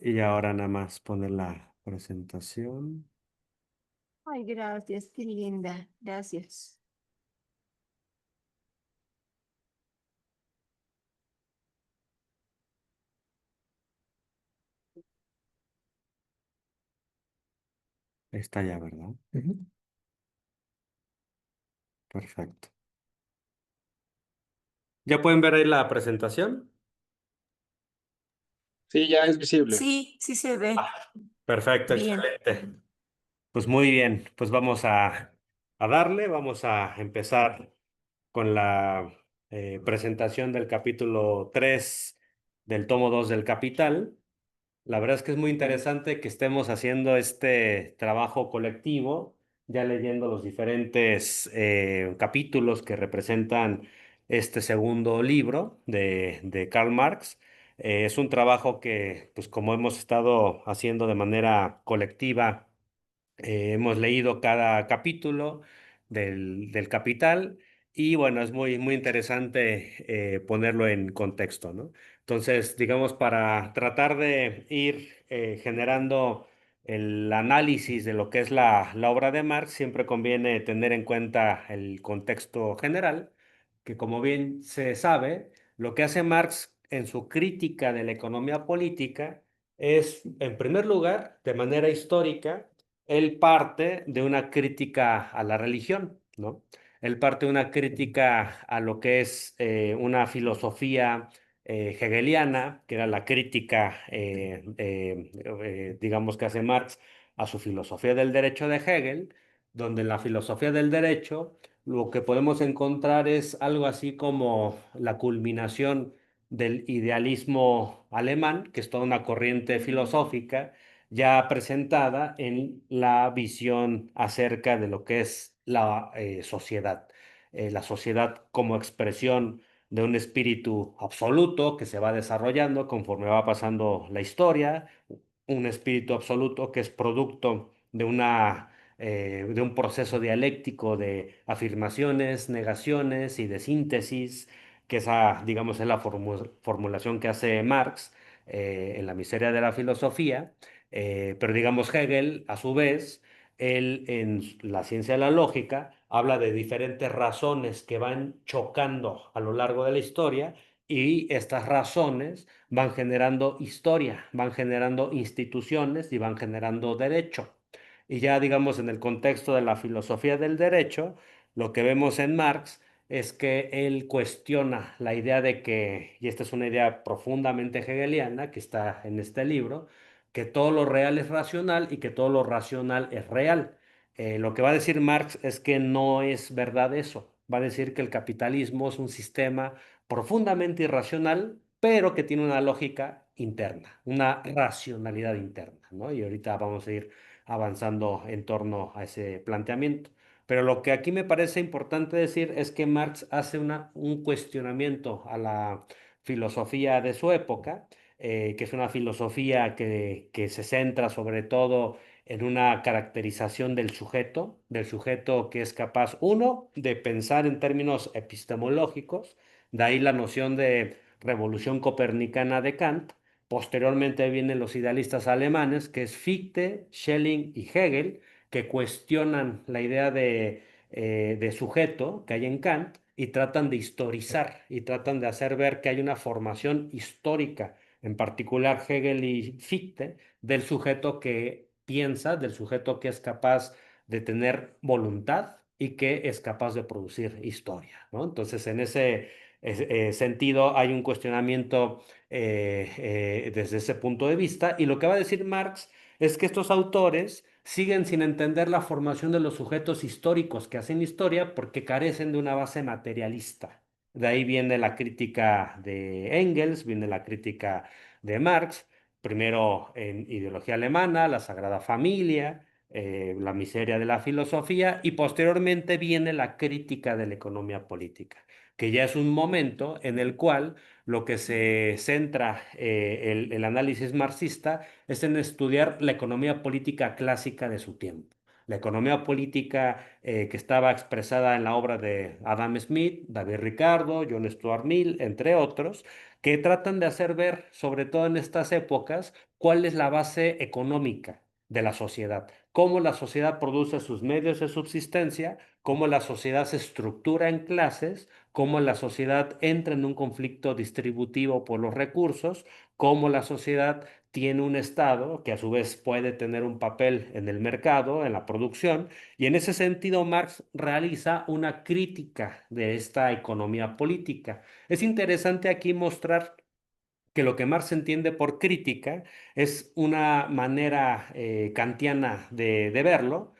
Y ahora nada más poner la presentación. Ay, gracias, qué linda. Gracias. Está ya, ¿verdad? Ujú. Perfecto. ¿Ya pueden ver ahí la presentación? Sí, ya es visible. Sí, sí se ve. Perfecto, Bien. excelente. Pues muy bien, pues vamos a darle, vamos a empezar con la presentación del capítulo 3 del tomo 2 del Capital. La verdad es que es muy interesante que estemos haciendo este trabajo colectivo, ya leyendo los diferentes capítulos que representan este segundo libro de Karl Marx. Es un trabajo que, pues como hemos estado haciendo de manera colectiva, hemos leído cada capítulo del Capital y bueno, es muy, muy interesante ponerlo en contexto, ¿no? Entonces, digamos, para tratar de ir generando el análisis de lo que es la obra de Marx, siempre conviene tener en cuenta el contexto general, que como bien se sabe, lo que hace Marx en su crítica de la economía política es, en primer lugar, de manera histórica, él parte de una crítica a la religión, ¿no? Él parte de una crítica a lo que es una filosofía hegeliana, que era la crítica, digamos, que hace Marx a su filosofía del derecho de Hegel, donde en la filosofía del derecho lo que podemos encontrar es algo así como la culminación del idealismo alemán, que es toda una corriente filosófica ya presentada en la visión acerca de lo que es la sociedad. La sociedad como expresión de un espíritu absoluto que se va desarrollando conforme va pasando la historia, un espíritu absoluto que es producto de un proceso dialéctico de afirmaciones, negaciones y de síntesis, que esa, digamos, es la formulación que hace Marx en La miseria de la filosofía. Pero digamos, Hegel, a su vez, él en la ciencia de la lógica habla de diferentes razones que van chocando a lo largo de la historia y estas razones van generando historia, van generando instituciones y van generando derecho. Y ya digamos en el contexto de la filosofía del derecho, lo que vemos en Marx es que él cuestiona la idea de que, y esta es una idea profundamente hegeliana que está en este libro, que todo lo real es racional y que todo lo racional es real. Lo que va a decir Marx es que no es verdad eso. Va a decir que el capitalismo es un sistema profundamente irracional, pero que tiene una lógica interna, una racionalidad interna, ¿no? Y ahorita vamos a ir avanzando en torno a ese planteamiento. Pero lo que aquí me parece importante decir es que Marx hace un cuestionamiento a la filosofía de su época, que es una filosofía que se centra sobre todo en una caracterización del sujeto que es capaz, uno, de pensar en términos epistemológicos, de ahí la noción de revolución copernicana de Kant. Posteriormente vienen los idealistas alemanes, que es Fichte, Schelling y Hegel, que cuestionan la idea de sujeto que hay en Kant y tratan de historizar y tratan de hacer ver que hay una formación histórica, en particular Hegel y Fichte, del sujeto que piensa, del sujeto que es capaz de tener voluntad y que es capaz de producir historia, ¿no? Entonces, en ese sentido, hay un cuestionamiento desde ese punto de vista. Y lo que va a decir Marx es que estos autores siguen sin entender la formación de los sujetos históricos que hacen historia porque carecen de una base materialista. De ahí viene la crítica de Engels, viene la crítica de Marx, primero en ideología alemana, la Sagrada Familia, la miseria de la filosofía, y posteriormente viene la crítica de la economía política, que ya es un momento en el cual lo que se centra el análisis marxista es en estudiar la economía política clásica de su tiempo. La economía política que estaba expresada en la obra de Adam Smith, David Ricardo, John Stuart Mill, entre otros, que tratan de hacer ver, sobre todo en estas épocas, cuál es la base económica de la sociedad, cómo la sociedad produce sus medios de subsistencia, cómo la sociedad se estructura en clases, cómo la sociedad entra en un conflicto distributivo por los recursos, cómo la sociedad tiene un Estado que a su vez puede tener un papel en el mercado, en la producción, y en ese sentido Marx realiza una crítica de esta economía política. Es interesante aquí mostrar que lo que Marx entiende por crítica es una manera kantiana de verlo,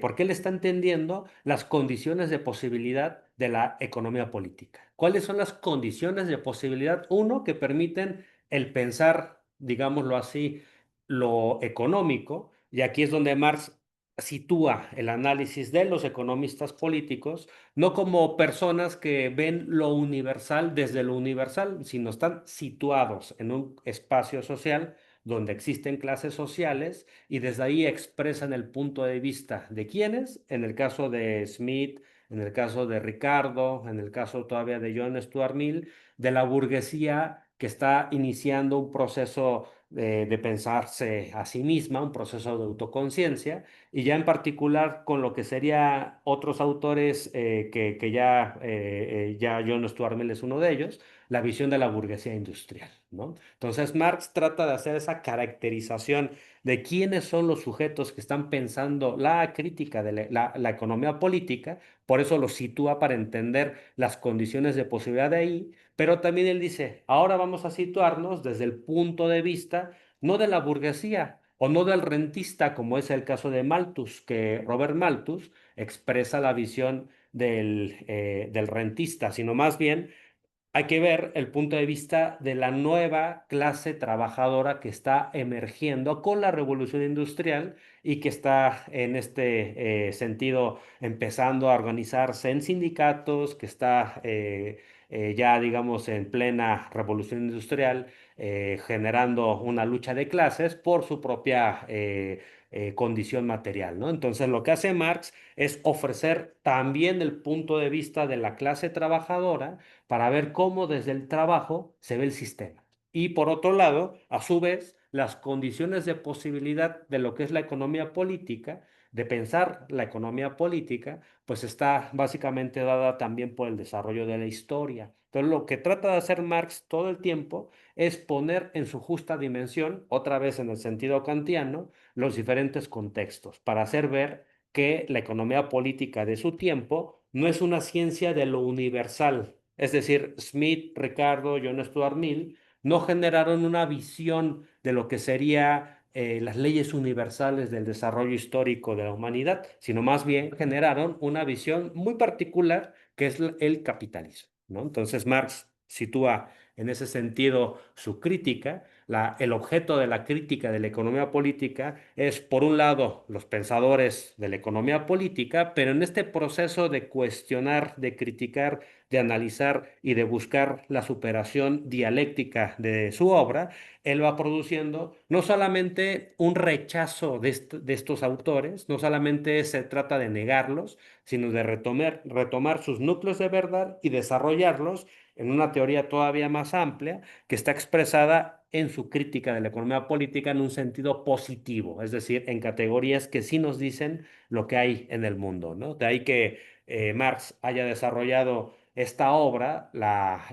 porque él está entendiendo las condiciones de posibilidad de la economía política. ¿Cuáles son las condiciones de posibilidad? Uno, que permiten el pensar, digámoslo así, lo económico, y aquí es donde Marx sitúa el análisis de los economistas políticos no como personas que ven lo universal desde lo universal, sino están situados en un espacio social donde existen clases sociales y desde ahí expresan el punto de vista de quienes, en el caso de Smith, en el caso de Ricardo, en el caso todavía de John Stuart Mill, de la burguesía que está iniciando un proceso de pensarse a sí misma, un proceso de autoconciencia y ya en particular con lo que sería otros autores que ya John Stuart Mill es uno de ellos, la visión de la burguesía industrial, ¿no? Entonces Marx trata de hacer esa caracterización de quiénes son los sujetos que están pensando la crítica de la economía política, por eso lo sitúa para entender las condiciones de posibilidad de ahí, pero también él dice, ahora vamos a situarnos desde el punto de vista no de la burguesía, o no del rentista, como es el caso de Malthus, que Robert Malthus expresa la visión del rentista, sino más bien hay que ver el punto de vista de la nueva clase trabajadora que está emergiendo con la revolución industrial y que está en este sentido empezando a organizarse en sindicatos, que está ya, digamos, en plena revolución industrial, generando una lucha de clases por su propia condición material, ¿no? Entonces, lo que hace Marx es ofrecer también el punto de vista de la clase trabajadora para ver cómo desde el trabajo se ve el sistema. Y por otro lado, a su vez, las condiciones de posibilidad de lo que es la economía política, de pensar la economía política, pues está básicamente dada también por el desarrollo de la historia. Entonces, lo que trata de hacer Marx todo el tiempo es poner en su justa dimensión, otra vez en el sentido kantiano, los diferentes contextos, para hacer ver que la economía política de su tiempo no es una ciencia de lo universal, es decir, Smith, Ricardo, John Stuart Mill no generaron una visión de lo que sería las leyes universales del desarrollo histórico de la humanidad, sino más bien generaron una visión muy particular que es el capitalismo, ¿no? Entonces Marx sitúa en ese sentido su crítica. El objeto de la crítica de la economía política es, por un lado, los pensadores de la economía política, pero en este proceso de cuestionar, de criticar, de analizar y de buscar la superación dialéctica de su obra, él va produciendo no solamente un rechazo de estos autores, no solamente se trata de negarlos, sino de retomar sus núcleos de verdad y desarrollarlos en una teoría todavía más amplia que está expresada en su crítica de la economía política en un sentido positivo, es decir, en categorías que sí nos dicen lo que hay en el mundo, ¿no? De ahí que Marx haya desarrollado esta obra,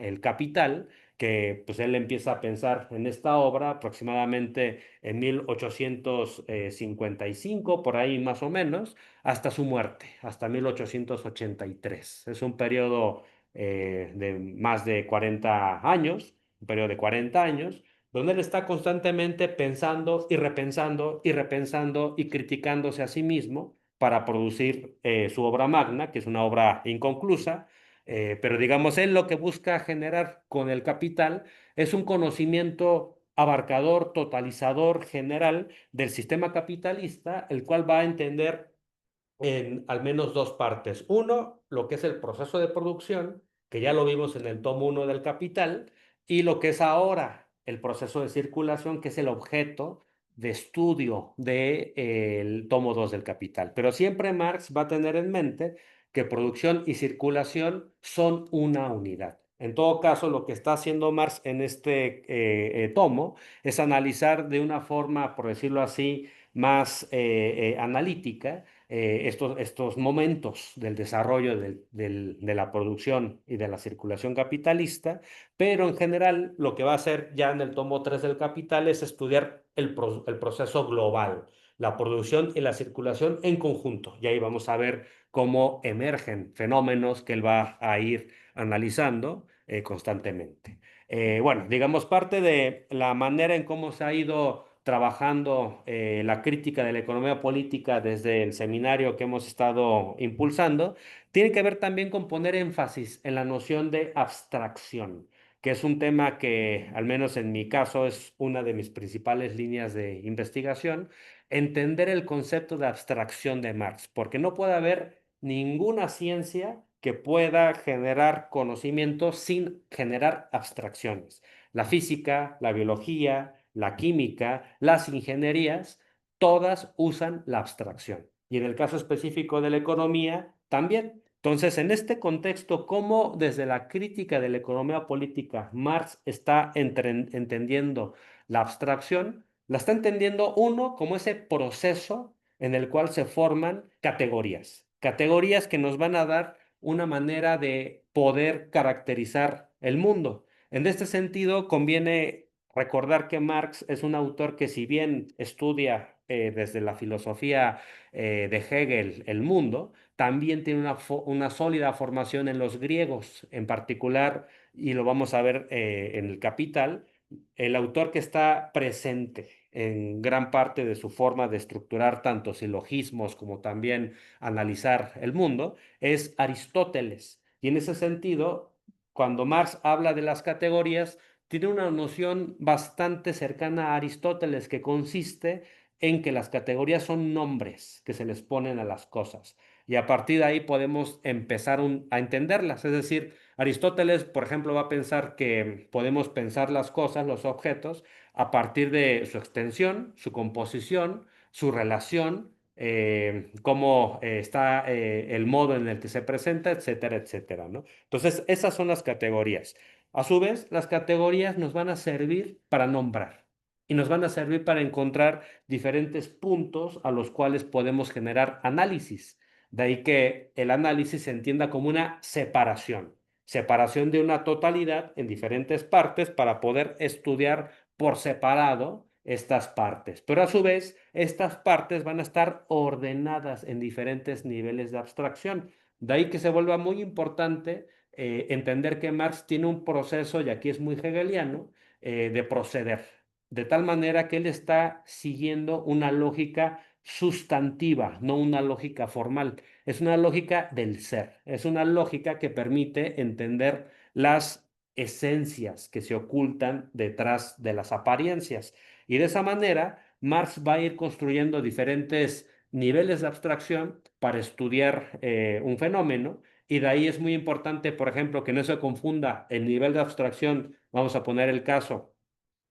El Capital, que pues él empieza a pensar en esta obra aproximadamente en 1855, por ahí más o menos, hasta su muerte, hasta 1883. Es un periodo de más de 40 años, un periodo de 40 años, donde él está constantemente pensando y repensando y repensando y criticándose a sí mismo para producir su obra magna, que es una obra inconclusa, pero digamos, él lo que busca generar con el capital es un conocimiento abarcador, totalizador, general del sistema capitalista, el cual va a entender en al menos dos partes. Uno, lo que es el proceso de producción, que ya lo vimos en el tomo uno del Capital, y lo que es ahora el proceso de circulación, que es el objeto de estudio del tomo 2 del Capital. Pero siempre Marx va a tener en mente que producción y circulación son una unidad. En todo caso, lo que está haciendo Marx en este tomo es analizar de una forma, por decirlo así, más analítica estos momentos del desarrollo de la producción y de la circulación capitalista, pero en general lo que va a hacer ya en el tomo 3 del Capital es estudiar el proceso global, la producción y la circulación en conjunto. Y ahí vamos a ver cómo emergen fenómenos que él va a ir analizando constantemente. Bueno, digamos, parte de la manera en cómo se ha ido trabajando la crítica de la economía política desde el seminario que hemos estado impulsando, tiene que ver también con poner énfasis en la noción de abstracción, que es un tema que, al menos en mi caso, es una de mis principales líneas de investigación, entender el concepto de abstracción de Marx, porque no puede haber ninguna ciencia que pueda generar conocimiento sin generar abstracciones. La física, la biología, la química, las ingenierías, todas usan la abstracción. Y en el caso específico de la economía, también. Entonces, en este contexto, ¿cómo desde la crítica de la economía política Marx está entendiendo la abstracción? La está entendiendo uno como ese proceso en el cual se forman categorías, categorías que nos van a dar una manera de poder caracterizar el mundo. En este sentido, conviene recordar que Marx es un autor que si bien estudia desde la filosofía de Hegel el mundo, también tiene una sólida formación en los griegos, en particular, y lo vamos a ver en el Capital, el autor que está presente en gran parte de su forma de estructurar tanto silogismos como también analizar el mundo, es Aristóteles. Y en ese sentido, cuando Marx habla de las categorías, tiene una noción bastante cercana a Aristóteles que consiste en que las categorías son nombres que se les ponen a las cosas. Y a partir de ahí podemos empezar a entenderlas. Es decir, Aristóteles, por ejemplo, va a pensar que podemos pensar las cosas, los objetos, a partir de su extensión, su composición, su relación, cómo está el modo en el que se presenta, etcétera, etcétera, ¿no? Entonces, esas son las categorías. A su vez, las categorías nos van a servir para nombrar y nos van a servir para encontrar diferentes puntos a los cuales podemos generar análisis. De ahí que el análisis se entienda como una separación de una totalidad en diferentes partes para poder estudiar por separado estas partes. Pero a su vez, estas partes van a estar ordenadas en diferentes niveles de abstracción. De ahí que se vuelva muy importante entender que Marx tiene un proceso, y aquí es muy hegeliano, de proceder, de tal manera que él está siguiendo una lógica sustantiva, no una lógica formal. Es una lógica del ser, es una lógica que permite entender las esencias que se ocultan detrás de las apariencias. Y de esa manera, Marx va a ir construyendo diferentes niveles de abstracción para estudiar un fenómeno. Y de ahí es muy importante, por ejemplo, que no se confunda el nivel de abstracción. Vamos a poner el caso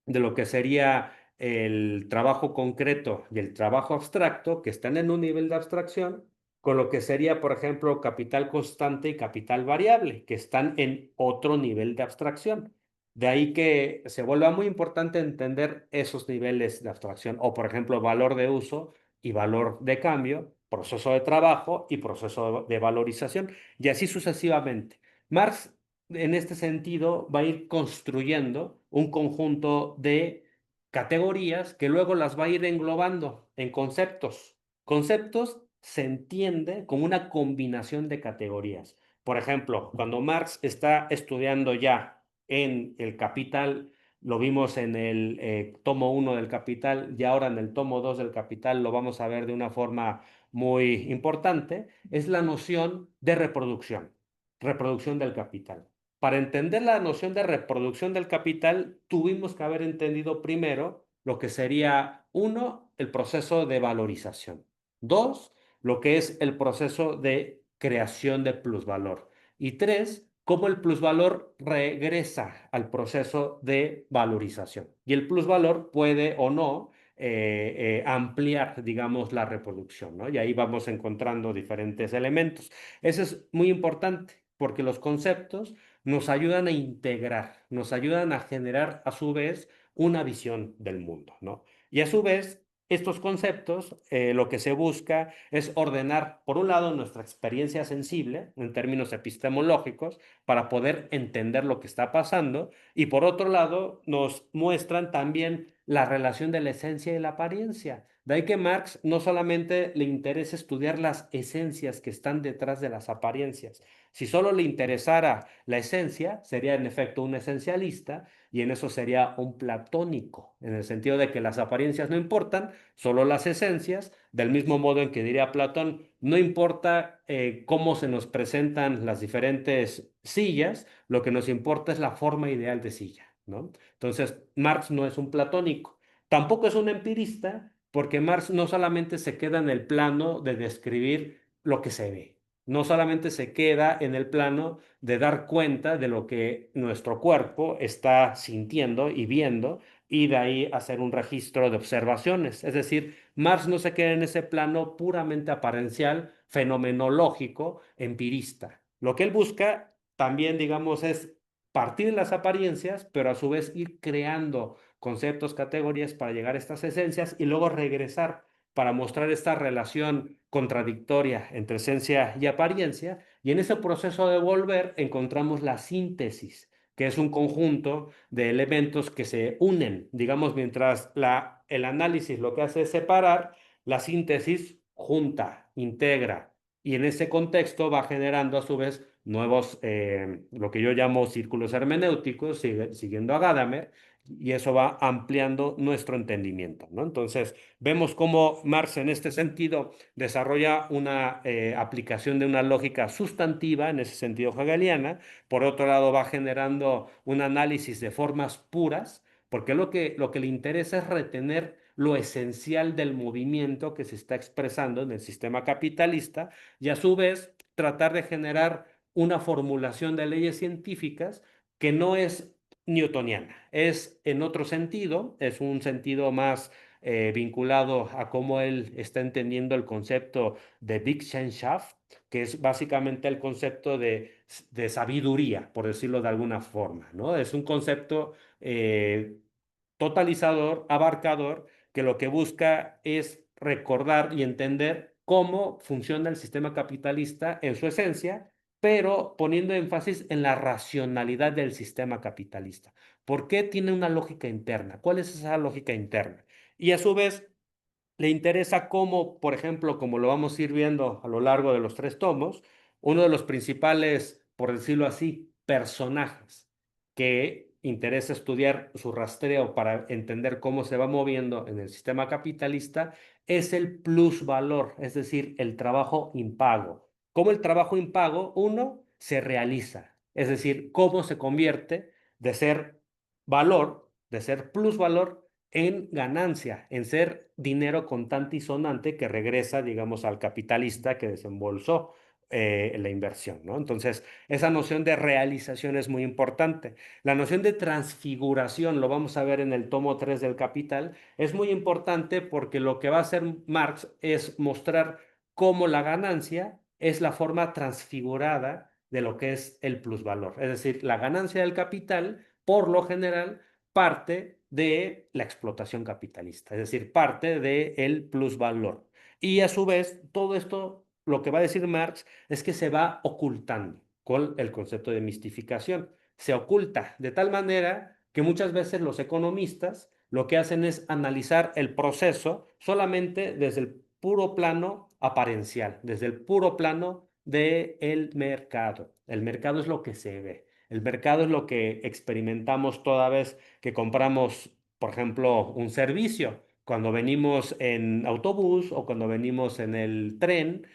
de lo que sería el trabajo concreto y el trabajo abstracto, que están en un nivel de abstracción, con lo que sería, por ejemplo, capital constante y capital variable, que están en otro nivel de abstracción. De ahí que se vuelva muy importante entender esos niveles de abstracción, o por ejemplo, valor de uso y valor de cambio, proceso de trabajo y proceso de valorización, y así sucesivamente. Marx en este sentido va a ir construyendo un conjunto de categorías que luego las va a ir englobando en conceptos. Conceptos se entiende como una combinación de categorías. Por ejemplo, cuando Marx está estudiando ya en el Capital, lo vimos en el tomo 1 del Capital y ahora en el tomo 2 del Capital lo vamos a ver de una forma muy importante, es la noción de reproducción del capital. Para entender la noción de reproducción del capital, tuvimos que haber entendido primero lo que sería, uno, el proceso de valorización. Dos, lo que es el proceso de creación de plusvalor. Y tres, cómo el plusvalor regresa al proceso de valorización. Y el plusvalor puede o no ampliar, digamos, la reproducción, ¿no? Y ahí vamos encontrando diferentes elementos. Eso es muy importante porque los conceptos nos ayudan a integrar, nos ayudan a generar a su vez una visión del mundo, ¿no? Y a su vez, estos conceptos, lo que se busca es ordenar, por un lado, nuestra experiencia sensible en términos epistemológicos para poder entender lo que está pasando y por otro lado, nos muestran también la relación de la esencia y la apariencia. De ahí que Marx no solamente le interesa estudiar las esencias que están detrás de las apariencias. Si solo le interesara la esencia, sería en efecto un esencialista y en eso sería un platónico, en el sentido de que las apariencias no importan, solo las esencias, del mismo modo en que diría Platón, no importa cómo se nos presentan las diferentes sillas, lo que nos importa es la forma ideal de silla, ¿no? Entonces, Marx no es un platónico, tampoco es un empirista, porque Marx no solamente se queda en el plano de describir lo que se ve, no solamente se queda en el plano de dar cuenta de lo que nuestro cuerpo está sintiendo y viendo y de ahí hacer un registro de observaciones. Es decir, Marx no se queda en ese plano puramente aparencial, fenomenológico, empirista. Lo que él busca también, digamos, es partir de las apariencias, pero a su vez ir creando conceptos, categorías para llegar a estas esencias y luego regresar para mostrar esta relación contradictoria entre esencia y apariencia. Y en ese proceso de volver encontramos la síntesis, que es un conjunto de elementos que se unen, digamos, mientras el análisis lo que hace es separar, la síntesis junta, integra, y en ese contexto va generando a su vez nuevos, lo que yo llamo círculos hermenéuticos, siguiendo a Gadamer, y eso va ampliando nuestro entendimiento, ¿no? Entonces, vemos cómo Marx en este sentido desarrolla una aplicación de una lógica sustantiva, en ese sentido hegeliana, por otro lado va generando un análisis de formas puras, porque lo que le interesa es retener lo esencial del movimiento que se está expresando en el sistema capitalista y a su vez tratar de generar una formulación de leyes científicas que no es newtoniana, es en otro sentido, es un sentido más vinculado a cómo él está entendiendo el concepto de Wissenschaft, que es básicamente el concepto de sabiduría, por decirlo de alguna forma, ¿no? Es un concepto totalizador, abarcador, que lo que busca es recordar y entender cómo funciona el sistema capitalista en su esencia, pero poniendo énfasis en la racionalidad del sistema capitalista. ¿Por qué tiene una lógica interna? ¿Cuál es esa lógica interna? Y a su vez, le interesa cómo, por ejemplo, como lo vamos a ir viendo a lo largo de los tres tomos, uno de los principales, por decirlo así, personajes que interesa estudiar su rastreo para entender cómo se va moviendo en el sistema capitalista es el plusvalor, es decir, el trabajo impago. ¿Cómo el trabajo impago, uno, se realiza? Es decir, cómo se convierte de ser valor, de ser plusvalor, en ganancia, en ser dinero contante y sonante que regresa, digamos, al capitalista que desembolsó la inversión, ¿no? Entonces, esa noción de realización es muy importante. La noción de transfiguración, lo vamos a ver en el tomo 3 del Capital, es muy importante porque lo que va a hacer Marx es mostrar cómo la ganancia es la forma transfigurada de lo que es el plusvalor. Es decir, la ganancia del capital, por lo general, parte de la explotación capitalista, es decir, parte del plusvalor. Y a su vez, todo esto, lo que va a decir Marx es que se va ocultando con el concepto de mistificación. Se oculta de tal manera que muchas veces los economistas lo que hacen es analizar el proceso solamente desde el puro plano apariencial, desde el puro plano del mercado. El mercado es lo que se ve. El mercado es lo que experimentamos toda vez que compramos, por ejemplo, un servicio. Cuando venimos en autobús o cuando venimos en el tren,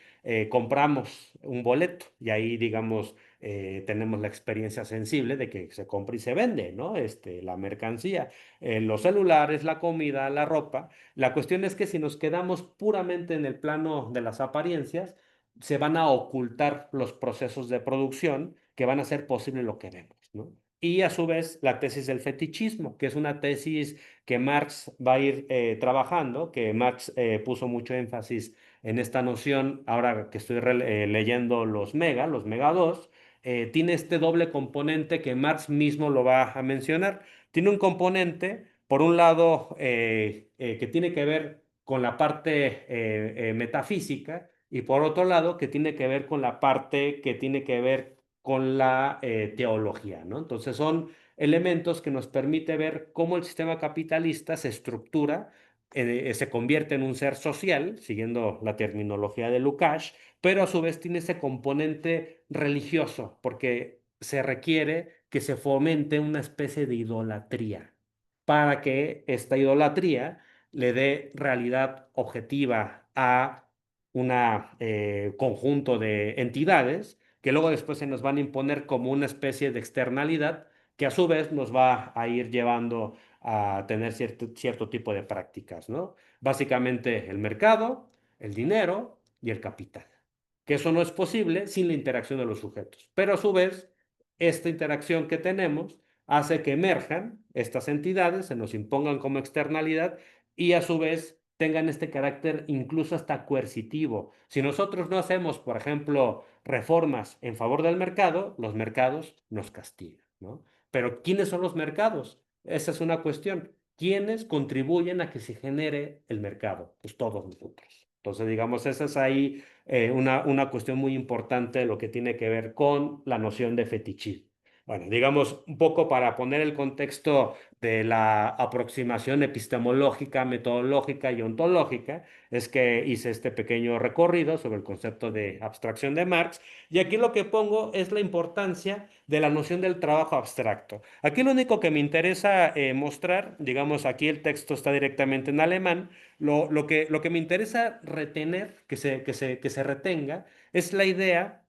compramos un boleto y ahí, digamos, tenemos la experiencia sensible de que se compra y se vende, ¿no? La mercancía, los celulares, la comida, la ropa. La cuestión es que si nos quedamos puramente en el plano de las apariencias, se van a ocultar los procesos de producción que van a hacer posible lo que vemos, ¿no? y a su vez la tesis del fetichismo, que es una tesis que Marx va a ir trabajando, que Marx puso mucho énfasis en esta noción, ahora que estoy leyendo los Mega 2, tiene este doble componente que Marx mismo lo va a mencionar. Tiene un componente, por un lado, que tiene que ver con la parte metafísica y por otro lado, que tiene que ver con la parte que tiene que ver con la teología, ¿no? Entonces son elementos que nos permite ver cómo el sistema capitalista se estructura, se convierte en un ser social, siguiendo la terminología de Lukács, pero a su vez tiene ese componente religioso, porque se requiere que se fomente una especie de idolatría para que esta idolatría le dé realidad objetiva a un conjunto de entidades que luego después se nos van a imponer como una especie de externalidad que a su vez nos va a ir llevando a tener cierto tipo de prácticas, ¿no? Básicamente el mercado, el dinero y el capital. Que eso no es posible sin la interacción de los sujetos. Pero a su vez, esta interacción que tenemos hace que emerjan estas entidades, se nos impongan como externalidad y a su vez tengan este carácter incluso hasta coercitivo. Si nosotros no hacemos, por ejemplo, reformas en favor del mercado, los mercados nos castigan, ¿no? Pero ¿quiénes son los mercados? Esa es una cuestión. ¿Quiénes contribuyen a que se genere el mercado? Pues todos nosotros. Entonces, digamos, esa es ahí una cuestión muy importante de lo que tiene que ver con la noción de fetichismo. Bueno, digamos, un poco para poner el contexto de la aproximación epistemológica, metodológica y ontológica, es que hice este pequeño recorrido sobre el concepto de abstracción de Marx, y aquí lo que pongo es la importancia de la noción del trabajo abstracto. Aquí lo único que me interesa mostrar, digamos, aquí el texto está directamente en alemán, lo que me interesa retener, que se retenga, es la idea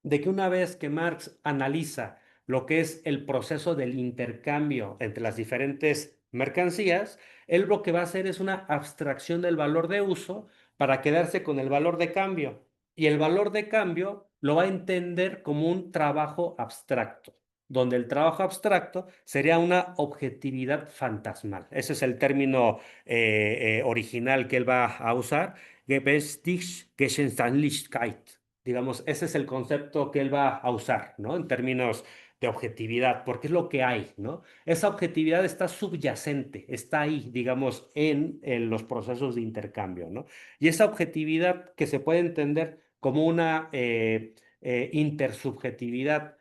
de que una vez que Marx analiza lo que es el proceso del intercambio entre las diferentes mercancías, él lo que va a hacer es una abstracción del valor de uso para quedarse con el valor de cambio. Y el valor de cambio lo va a entender como un trabajo abstracto, donde el trabajo abstracto sería una objetividad fantasmal. Ese es el término original que él va a usar, Gegenständlichkeit. Digamos, ese es el concepto que él va a usar, ¿no? En términos de objetividad, porque es lo que hay, ¿no? Esa objetividad está subyacente, está ahí, digamos, en los procesos de intercambio, ¿no? Y esa objetividad que se puede entender como una intersubjetividad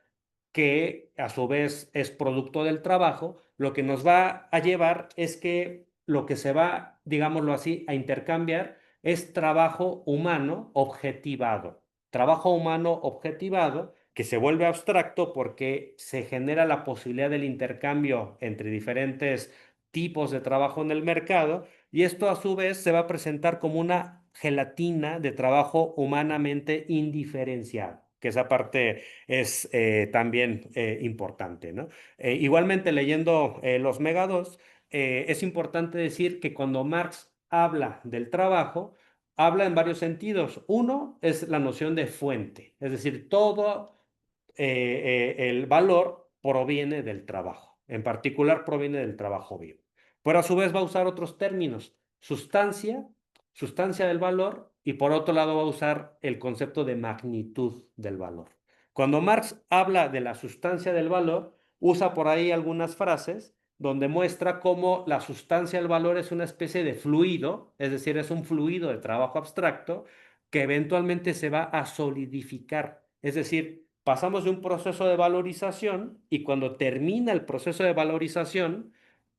que a su vez es producto del trabajo, lo que nos va a llevar es que lo que se va, digámoslo así, a intercambiar es trabajo humano objetivado. Trabajo humano objetivado que se vuelve abstracto porque se genera la posibilidad del intercambio entre diferentes tipos de trabajo en el mercado y esto a su vez se va a presentar como una gelatina de trabajo humanamente indiferenciado, que esa parte es también importante, ¿no? Igualmente leyendo los Megados, es importante decir que cuando Marx habla del trabajo, habla en varios sentidos. Uno es la noción de fuente, es decir, todo el valor proviene del trabajo, en particular proviene del trabajo vivo. Pero a su vez va a usar otros términos, sustancia, sustancia del valor, y por otro lado va a usar el concepto de magnitud del valor. Cuando Marx habla de la sustancia del valor, usa por ahí algunas frases donde muestra cómo la sustancia del valor es una especie de fluido, es decir, es un fluido de trabajo abstracto que eventualmente se va a solidificar. Es decir, pasamos de un proceso de valorización y cuando termina el proceso de valorización,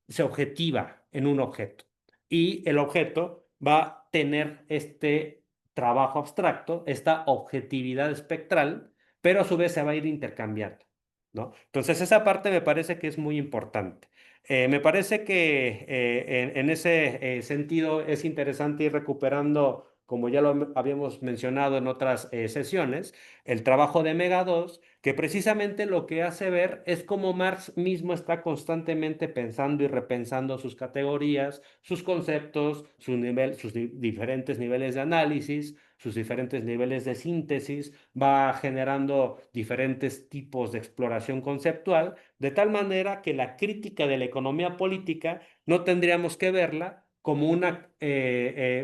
se objetiva en un objeto. Y el objeto va a tener este trabajo abstracto, esta objetividad espectral, pero a su vez se va a ir intercambiando, ¿no? Entonces esa parte me parece que es muy importante. Me parece que en ese sentido es interesante ir recuperando, como ya lo habíamos mencionado en otras sesiones, el trabajo de Mega 2, que precisamente lo que hace ver es cómo Marx mismo está constantemente pensando y repensando sus categorías, sus conceptos, sus diferentes niveles de análisis, sus diferentes niveles de síntesis, va generando diferentes tipos de exploración conceptual, de tal manera que la crítica de la economía política no tendríamos que verla como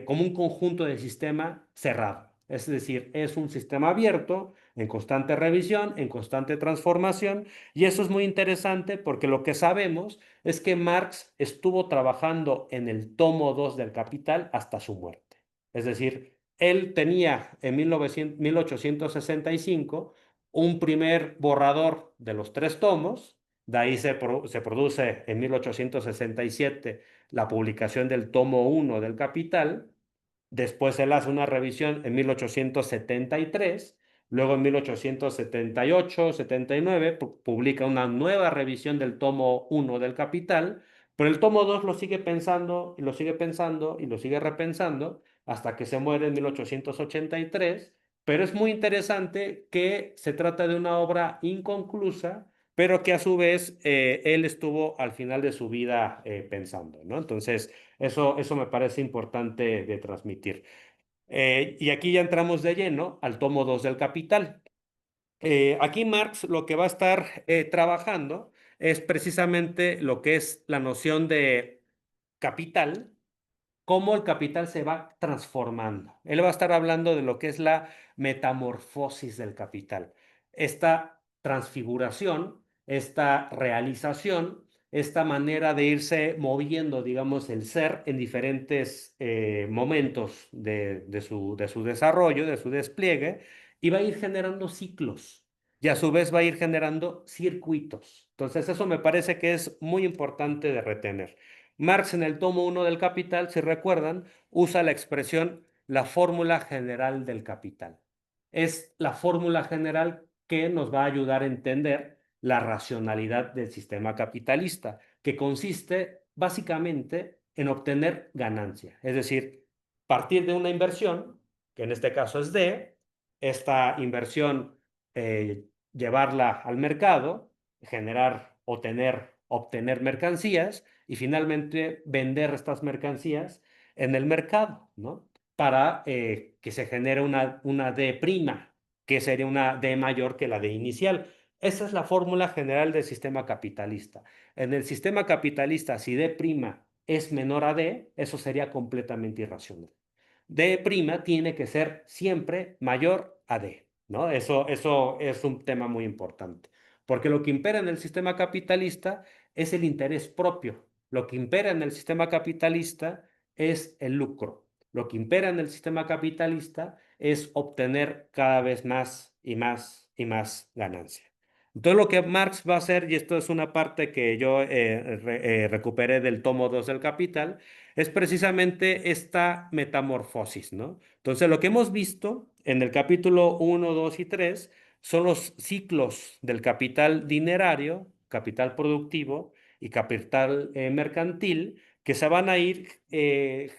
como un conjunto de sistema cerrado. Es decir, es un sistema abierto, en constante revisión, en constante transformación, y eso es muy interesante porque lo que sabemos es que Marx estuvo trabajando en el tomo 2 del Capital hasta su muerte. Es decir, él tenía en 1865 un primer borrador de los tres tomos, de ahí se produce en 1867 la publicación del tomo 1 del Capital. Después él hace una revisión en 1873, luego en 1878, 79 publica una nueva revisión del tomo 1 del Capital, pero el tomo 2 lo sigue pensando y lo sigue pensando y lo sigue repensando hasta que se muere en 1883, pero es muy interesante que se trata de una obra inconclusa, pero que a su vez él estuvo al final de su vida pensando, ¿no? Entonces, eso me parece importante de transmitir. Y aquí ya entramos de lleno al tomo 2 del Capital. Aquí Marx lo que va a estar trabajando es precisamente lo que es la noción de capital, cómo el capital se va transformando. Él va a estar hablando de lo que es la metamorfosis del capital, esta transfiguración, esta realización, esta manera de irse moviendo, digamos, el ser en diferentes momentos de su desarrollo, de su despliegue, y va a ir generando ciclos. Y a su vez va a ir generando circuitos. Entonces, eso me parece que es muy importante de retener. Marx en el tomo 1 del Capital, si recuerdan, usa la expresión la fórmula general del capital. Es la fórmula general que nos va a ayudar a entender la racionalidad del sistema capitalista, que consiste básicamente en obtener ganancia, es decir, partir de una inversión, que en este caso es D, esta inversión llevarla al mercado, generar o obtener mercancías y finalmente vender estas mercancías en el mercado, ¿no? Para que se genere una D prima, que sería una D mayor que la D inicial. Esa es la fórmula general del sistema capitalista. En el sistema capitalista, si D prima es menor a D, eso sería completamente irracional. D prima tiene que ser siempre mayor a D, ¿no? Eso es un tema muy importante, porque lo que impera en el sistema capitalista es el interés propio. Lo que impera en el sistema capitalista es el lucro. Lo que impera en el sistema capitalista es obtener cada vez más y más y más ganancia. Entonces lo que Marx va a hacer, y esto es una parte que yo recuperé del tomo 2 del Capital, es precisamente esta metamorfosis, ¿no? Entonces lo que hemos visto en el capítulo 1, 2 y 3 son los ciclos del capital dinerario, capital productivo y capital mercantil que se van a ir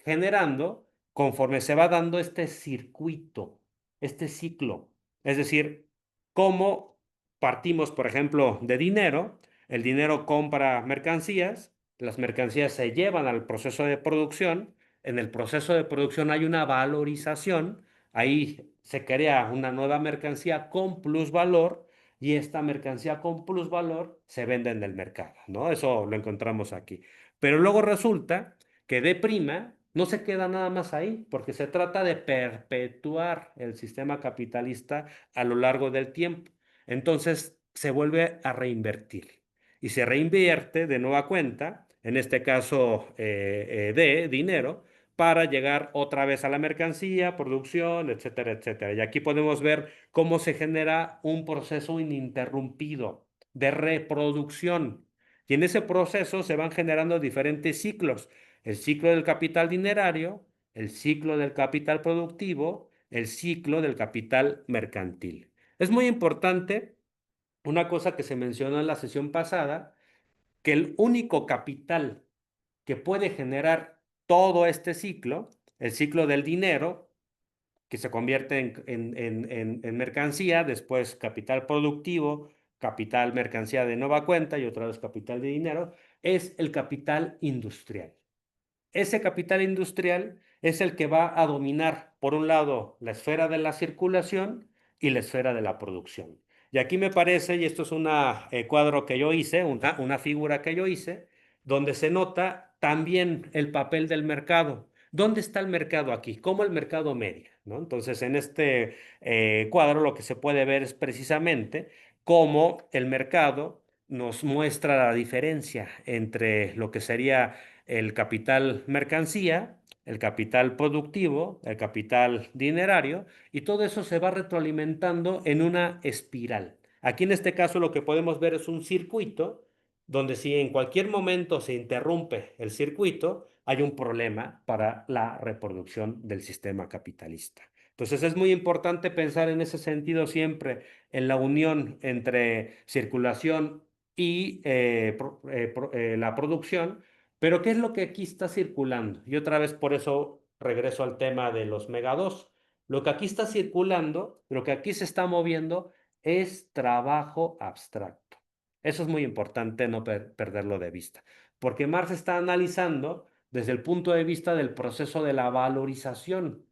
generando conforme se va dando este circuito, este ciclo. Es decir, cómo partimos, por ejemplo, de dinero, el dinero compra mercancías, las mercancías se llevan al proceso de producción, en el proceso de producción hay una valorización, ahí se crea una nueva mercancía con plusvalor y esta mercancía con plusvalor se vende en el mercado, ¿no? Eso lo encontramos aquí. Pero luego resulta que D' no se queda nada más ahí, porque se trata de perpetuar el sistema capitalista a lo largo del tiempo. Entonces se vuelve a reinvertir y se reinvierte de nueva cuenta, en este caso de dinero, para llegar otra vez a la mercancía, producción, etcétera, etcétera. Y aquí podemos ver cómo se genera un proceso ininterrumpido de reproducción. Y en ese proceso se van generando diferentes ciclos. El ciclo del capital dinerario, el ciclo del capital productivo, el ciclo del capital mercantil. Es muy importante una cosa que se mencionó en la sesión pasada, que el único capital que puede generar todo este ciclo, el ciclo del dinero, que se convierte en mercancía, después capital productivo, capital mercancía de nueva cuenta y otra vez capital de dinero, es el capital industrial. ese capital industrial es el que va a dominar, por un lado, la esfera de la circulación y la esfera de la producción. Y aquí me parece, y esto es un cuadro que yo hice, una figura que yo hice, donde se nota también el papel del mercado. ¿Dónde está el mercado aquí? ¿Cómo el mercado media? ¿No? Entonces, en este cuadro lo que se puede ver es precisamente cómo el mercado nos muestra la diferencia entre lo que sería el capital mercancía, el capital productivo, el capital dinerario, y todo eso se va retroalimentando en una espiral. Aquí en este caso lo que podemos ver es un circuito donde si en cualquier momento se interrumpe el circuito, hay un problema para la reproducción del sistema capitalista. Entonces es muy importante pensar en ese sentido siempre en la unión entre circulación y la producción, pero ¿qué es lo que aquí está circulando? Y otra vez por eso regreso al tema de los megados. Lo que aquí está circulando, lo que aquí se está moviendo es trabajo abstracto. Eso es muy importante no perderlo de vista, porque Marx está analizando desde el punto de vista del proceso de la valorización.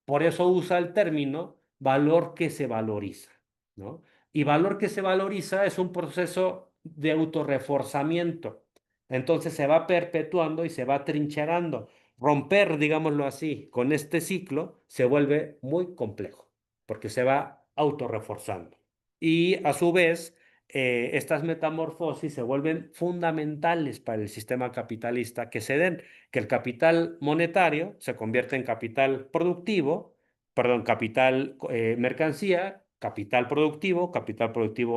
Por eso usa el término valor que se valoriza, ¿no? Y valor que se valoriza es un proceso de autorreforzamiento. Entonces se va perpetuando y se va trincherando. Romper, digámoslo así, con este ciclo se vuelve muy complejo, porque se va autorreforzando. Y a su vez, estas metamorfosis se vuelven fundamentales para el sistema capitalista que se den que el capital monetario se convierte en capital productivo, perdón, capital mercancía, capital productivo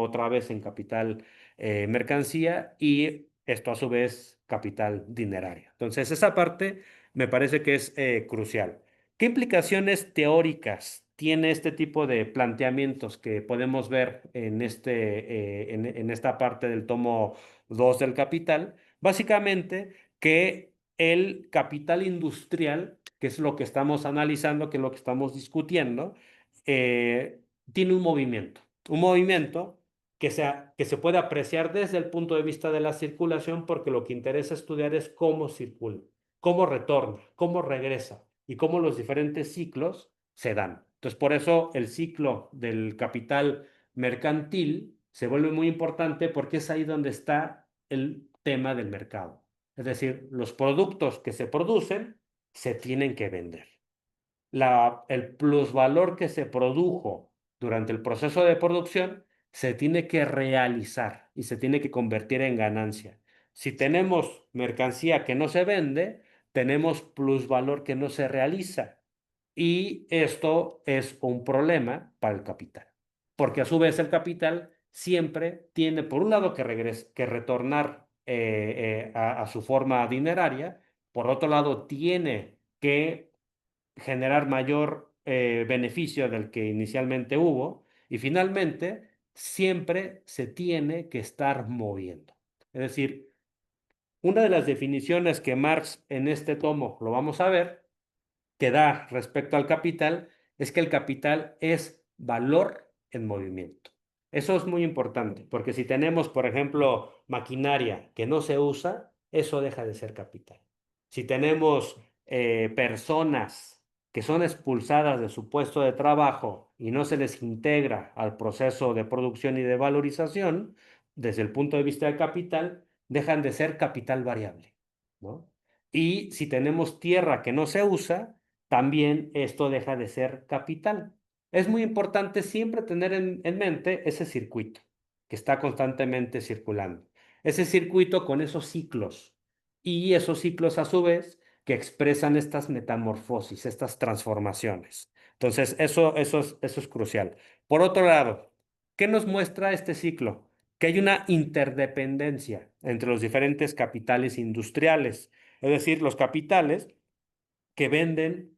otra vez en capital mercancía y esto a su vez capital dinerario. Entonces, esa parte me parece que es crucial. ¿Qué implicaciones teóricas tiene este tipo de planteamientos que podemos ver en, en esta parte del tomo 2 del Capital? Básicamente que el capital industrial, que es lo que estamos analizando, que es lo que estamos discutiendo, eh, tiene un movimiento que se puede apreciar desde el punto de vista de la circulación, porque lo que interesa estudiar es cómo circula, cómo retorna, cómo regresa y cómo los diferentes ciclos se dan. Entonces, por eso el ciclo del capital mercantil se vuelve muy importante porque es ahí donde está el tema del mercado. Es decir, los productos que se producen se tienen que vender. El plusvalor que se produjo durante el proceso de producción se tiene que realizar y se tiene que convertir en ganancia. Si tenemos mercancía que no se vende, tenemos plusvalor que no se realiza. Y esto es un problema para el capital, porque a su vez el capital siempre tiene, por un lado, que retornar a su forma dineraria, por otro lado, tiene que generar mayor beneficio del que inicialmente hubo, y finalmente, siempre se tiene que estar moviendo. Es decir, una de las definiciones que Marx en este tomo lo vamos a ver, que da respecto al capital es que el capital es valor en movimiento. Eso es muy importante, porque si tenemos, por ejemplo, maquinaria que no se usa, eso deja de ser capital. Si tenemos personas que son expulsadas de su puesto de trabajo y no se les integra al proceso de producción y de valorización, desde el punto de vista del capital, dejan de ser capital variable, ¿no? Y si tenemos tierra que no se usa, también esto deja de ser capital. Es muy importante siempre tener en mente ese circuito que está constantemente circulando. Ese circuito con esos ciclos y esos ciclos a su vez que expresan estas metamorfosis, estas transformaciones. Entonces, eso es crucial. Por otro lado, ¿qué nos muestra este ciclo? Que hay una interdependencia entre los diferentes capitales industriales. Es decir, los capitales que venden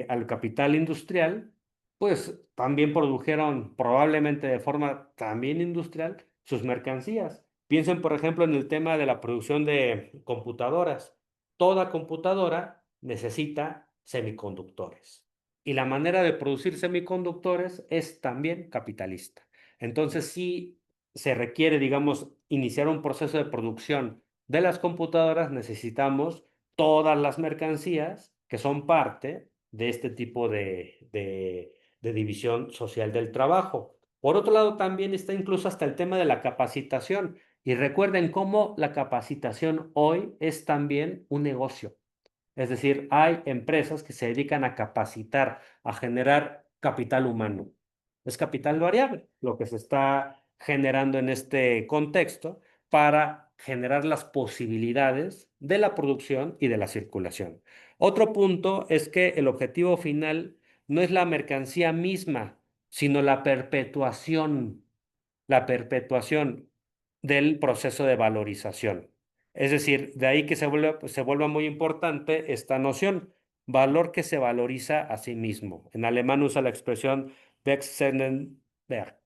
al capital industrial, pues también produjeron probablemente de forma también industrial sus mercancías. Piensen, por ejemplo, en el tema de la producción de computadoras. Toda computadora necesita semiconductores. Y la manera de producir semiconductores es también capitalista. Entonces, si se requiere, digamos, iniciar un proceso de producción de las computadoras, necesitamos todas las mercancías que son parte de este tipo de división social del trabajo. Por otro lado, también está incluso hasta el tema de la capacitación. Y recuerden cómo la capacitación hoy es también un negocio. Es decir, hay empresas que se dedican a capacitar, a generar capital humano. Es capital variable lo que se está generando en este contexto para generar las posibilidades de la producción y de la circulación. Otro punto es que el objetivo final no es la mercancía misma, sino la perpetuación del proceso de valorización. Es decir, de ahí que se vuelva muy importante esta noción, valor que se valoriza a sí mismo. En alemán usa la expresión Wert.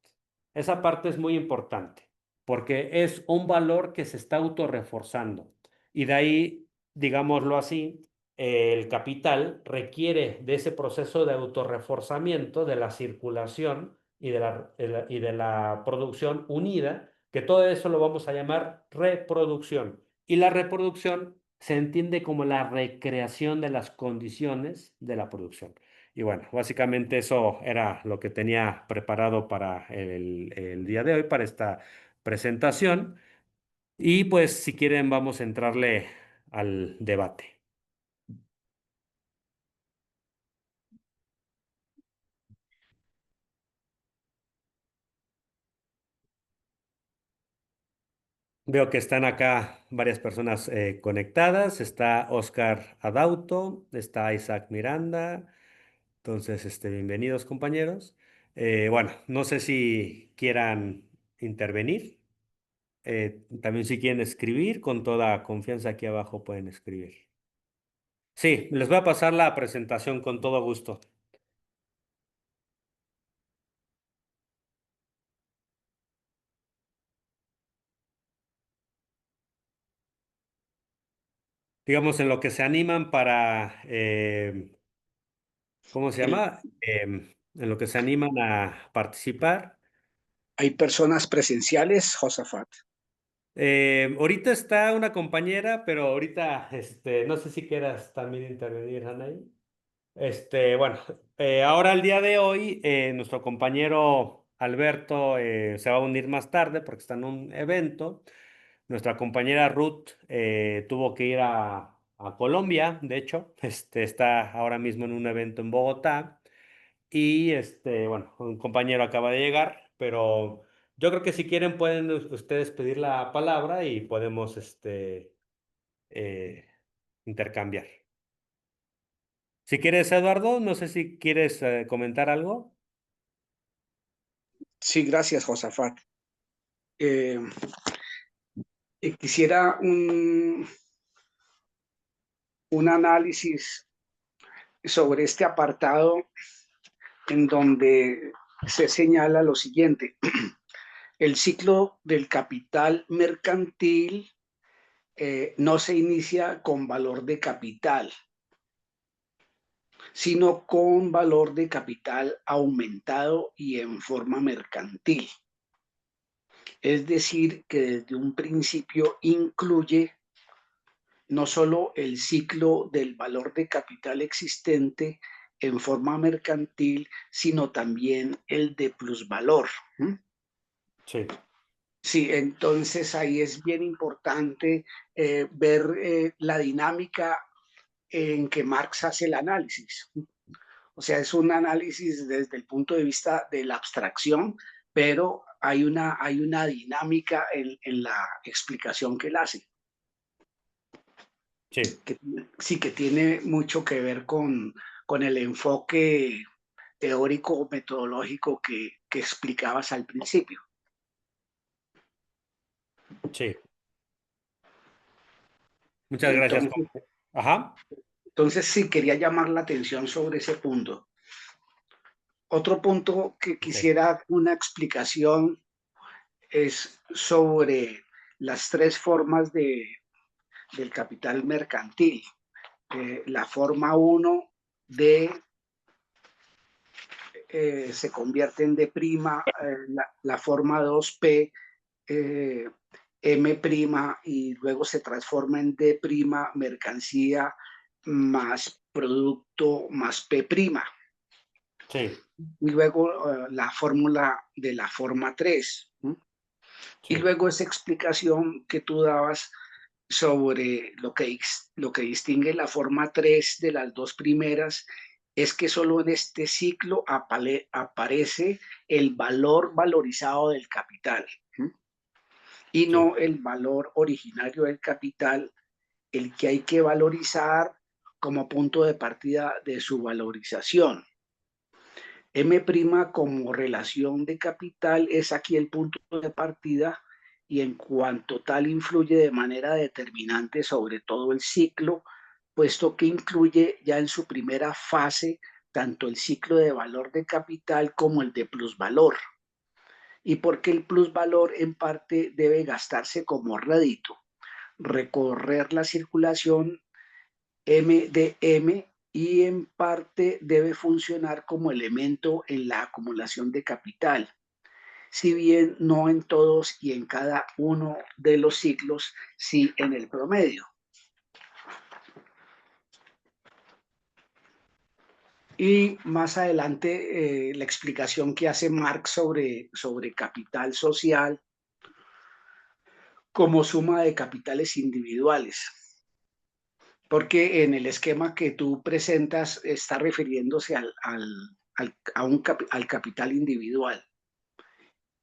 Esa parte es muy importante porque es un valor que se está autorreforzando. Y de ahí, digámoslo así, el capital requiere de ese proceso de autorreforzamiento, de la circulación y de la producción unida, que todo eso lo vamos a llamar reproducción. Y la reproducción se entiende como la recreación de las condiciones de la producción. Y bueno, básicamente eso era lo que tenía preparado para el día de hoy, para esta presentación. Y pues si quieren vamos a entrarle al debate. Veo que están acá varias personas conectadas. Está Oscar Adauto, está Isaac Miranda. Entonces, bienvenidos compañeros. Bueno, no sé si quieran intervenir. También si quieren escribir, con toda confianza aquí abajo pueden escribir. Sí, les voy a pasar la presentación con todo gusto. Digamos, en lo que se animan para, ¿cómo se El- llama? En lo que se animan a participar. hay personas presenciales, Josafat. Ahorita está una compañera, pero ahorita, no sé si quieras también intervenir, Anaí. Bueno, ahora el día de hoy, nuestro compañero Alberto se va a unir más tarde porque está en un evento. Nuestra compañera Ruth tuvo que ir a Colombia, de hecho, está ahora mismo en un evento en Bogotá. Y bueno, un compañero acaba de llegar, pero yo creo que si quieren pueden ustedes pedir la palabra y podemos eh, intercambiar. Si quieres, Eduardo, no sé si quieres comentar algo. Sí, gracias, Josafat. Eh, quisiera un análisis sobre este apartado en donde se señala lo siguiente. El ciclo del capital mercantil no se inicia con valor de capital, sino con valor de capital aumentado y en forma mercantil. Es decir, que desde un principio incluye no solo el ciclo del valor de capital existente en forma mercantil, sino también el de plusvalor. Sí, Sí, entonces ahí es bien importante ver la dinámica en que Marx hace el análisis. O sea, es un análisis desde el punto de vista de la abstracción, pero hay una dinámica en la explicación que él hace, sí, que sí que tiene mucho que ver con el enfoque teórico metodológico que explicabas al principio. sí. Muchas gracias. Entonces, Ajá. entonces sí quería llamar la atención sobre ese punto. Otro punto que Ok. quisiera una explicación es sobre las tres formas del capital mercantil. La forma uno de se convierte en D', la forma 2P M' y luego se transforma en D', mercancía más producto más P'. Sí, Y luego la fórmula de la forma 3. Y sí, luego esa explicación que tú dabas sobre lo que distingue la forma 3 de las dos primeras es que solo en este ciclo aparece el valor valorizado del capital, ¿m? Y sí, no el valor originario del capital, el que hay que valorizar como punto de partida de su valorización. M' como relación de capital es aquí el punto de partida y en cuanto tal influye de manera determinante sobre todo el ciclo, puesto que incluye ya en su primera fase tanto el ciclo de valor de capital como el de plusvalor. Y porque el plusvalor en parte debe gastarse como rédito, recorrer la circulación M de M y en parte debe funcionar como elemento en la acumulación de capital, si bien no en todos y en cada uno de los ciclos, sí en el promedio. Y más adelante la explicación que hace Marx sobre capital social como suma de capitales individuales. Porque en el esquema que tú presentas está refiriéndose al capital individual.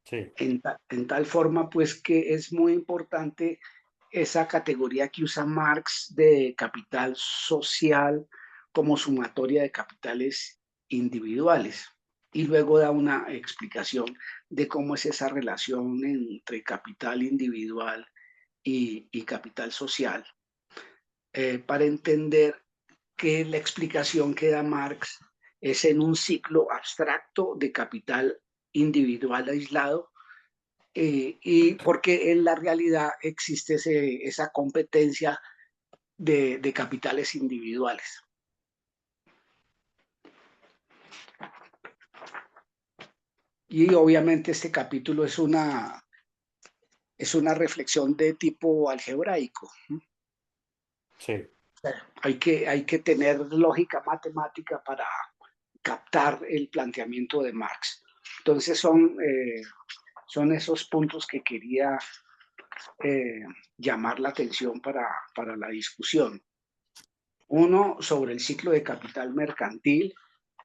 sí, En tal forma, pues que es muy importante esa categoría que usa Marx de capital social como sumatoria de capitales individuales. Y luego da una explicación de cómo es esa relación entre capital individual y capital social, para entender que la explicación que da Marx es en un ciclo abstracto de capital individual aislado, y porque en la realidad existe esa competencia de capitales individuales. Y obviamente este capítulo es una reflexión de tipo algebraico. sí. Hay que tener lógica matemática para captar el planteamiento de Marx. Entonces son esos puntos que quería eh, llamar la atención para la discusión. Uno, sobre el ciclo de capital mercantil.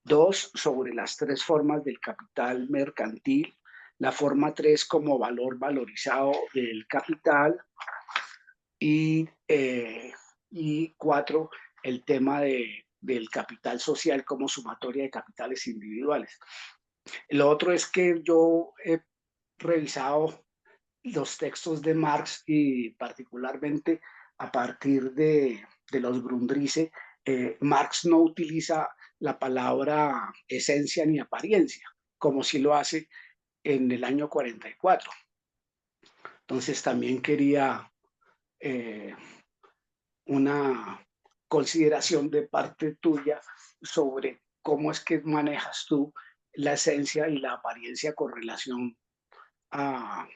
Dos, sobre las tres formas del capital mercantil. La forma 3 como valor valorizado del capital. Y 4, el tema del capital social como sumatoria de capitales individuales. Lo otro es que yo he revisado los textos de Marx y particularmente a partir de los Grundrisse, Marx no utiliza la palabra esencia ni apariencia, como si lo hace en el año 44. Entonces también quería eh, una consideración de parte tuya sobre cómo es que manejas tú la esencia y la apariencia con relación a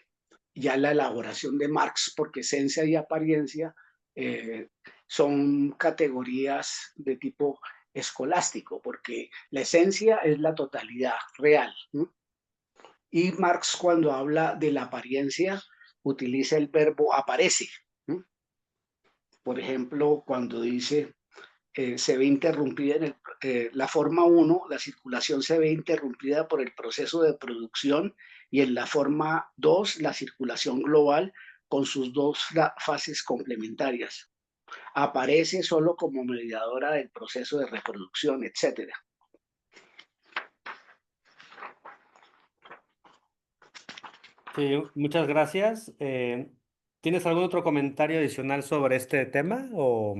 ya la elaboración de Marx, porque esencia y apariencia eh, son categorías de tipo escolástico, porque la esencia es la totalidad real, ¿no? Y Marx cuando habla de la apariencia utiliza el verbo aparece, ¿no? Por ejemplo, cuando dice se ve interrumpida la forma 1, la circulación se ve interrumpida por el proceso de producción, y en la forma 2, la circulación global con sus dos fases complementarias. Aparece solo como mediadora del proceso de reproducción, etc. Sí, muchas gracias. ¿Tienes algún otro comentario adicional sobre este tema o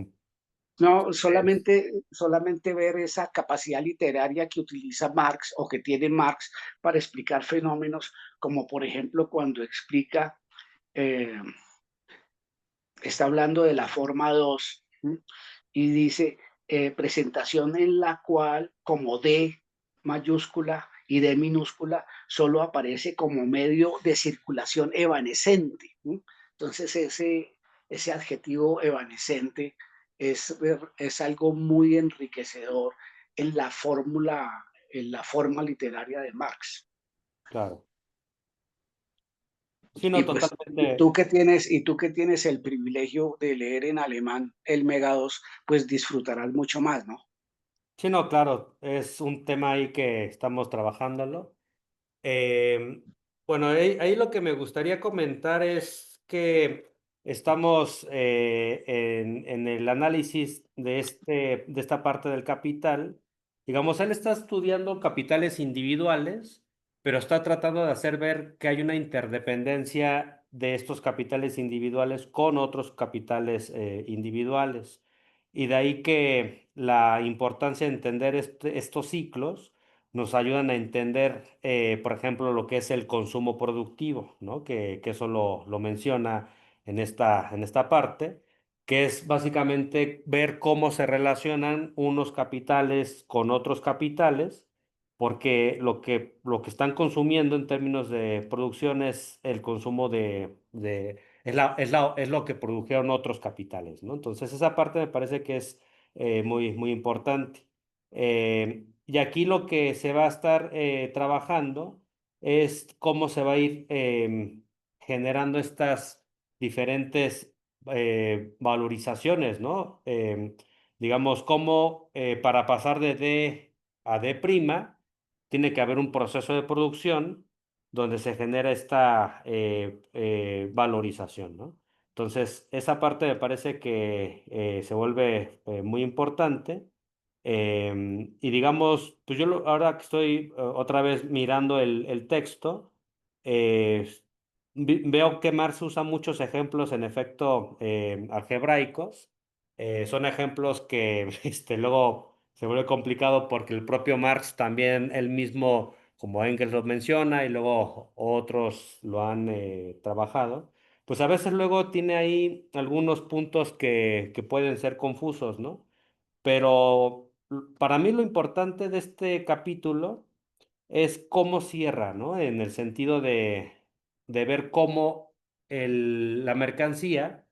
No, es? solamente ver esa capacidad literaria que utiliza Marx o que tiene Marx para explicar fenómenos, como por ejemplo cuando explica eh, está hablando de la forma 2, ¿sí? Y dice presentación en la cual como D mayúscula y D minúscula solo aparece como medio de circulación evanescente, ¿sí? Entonces ese adjetivo evanescente es algo muy enriquecedor en la fórmula, en la forma literaria de Marx. claro. Sí, Y no, pues totalmente. y tú que tienes el privilegio de leer en alemán el Megados, pues disfrutarás mucho más, ¿no? Sí, no, claro, es un tema ahí que estamos trabajándolo. Eh, bueno, ahí lo que me gustaría comentar es que estamos en el análisis de esta parte del capital. Digamos, él está estudiando capitales individuales, pero está tratando de hacer ver que hay una interdependencia de estos capitales individuales con otros capitales individuales. Y de ahí que la importancia de entender estos ciclos nos ayudan a entender, por ejemplo, lo que es el consumo productivo, ¿no? Que eso lo menciona en esta parte, que es básicamente ver cómo se relacionan unos capitales con otros capitales, porque lo que están consumiendo en términos de producción es el consumo es lo que produjeron otros capitales, ¿no? Entonces, esa parte me parece que es muy importante. Y aquí lo que se va a estar trabajando es cómo se va a ir generando estas diferentes valorizaciones, ¿no? Digamos, cómo para pasar de D a D', tiene que haber un proceso de producción donde se genera esta valorización, ¿no? Entonces, esa parte me parece que se vuelve muy importante. Y digamos, pues ahora que estoy otra vez mirando el texto, eh, veo que Marx usa muchos ejemplos en efecto algebraicos. Son ejemplos que luego se vuelve complicado porque el propio Marx también, él mismo, como Engels lo menciona y luego otros lo han trabajado, pues a veces luego tiene ahí algunos puntos que pueden ser confusos, ¿no? Pero para mí lo importante de este capítulo es cómo cierra, ¿no? En el sentido de ver cómo la mercancía,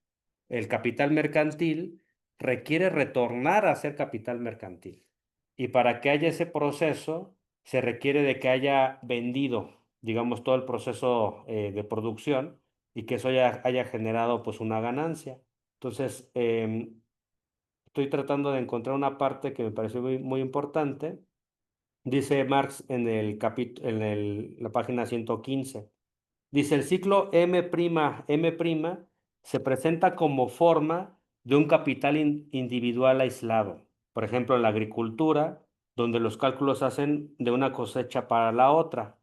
el capital mercantil, requiere retornar a ser capital mercantil. Y para que haya ese proceso, se requiere de que haya vendido, digamos, todo el proceso de producción y que eso haya generado pues una ganancia. Entonces, estoy tratando de encontrar una parte que me pareció muy importante. Dice Marx en la página 115. Dice, el ciclo M' se presenta como forma de un capital individual aislado. Por ejemplo, en la agricultura, donde los cálculos se hacen de una cosecha para la otra.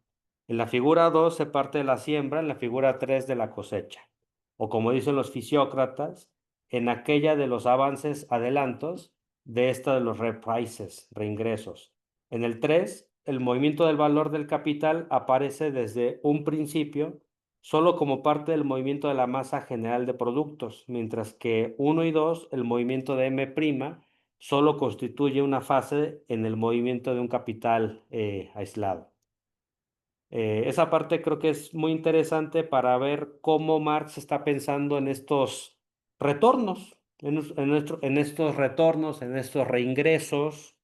En la figura 2 se parte de la siembra, en la figura 3 de la cosecha. O como dicen los fisiócratas, en aquella de los avances adelantos, de esta de los reprices, reingresos. En el 3 el movimiento del valor del capital aparece desde un principio solo como parte del movimiento de la masa general de productos, mientras que uno y 2 el movimiento de M' solo constituye una fase en el movimiento de un capital aislado. Esa parte creo que es muy interesante para ver cómo Marx está pensando en estos retornos, en estos retornos, en estos reingresos,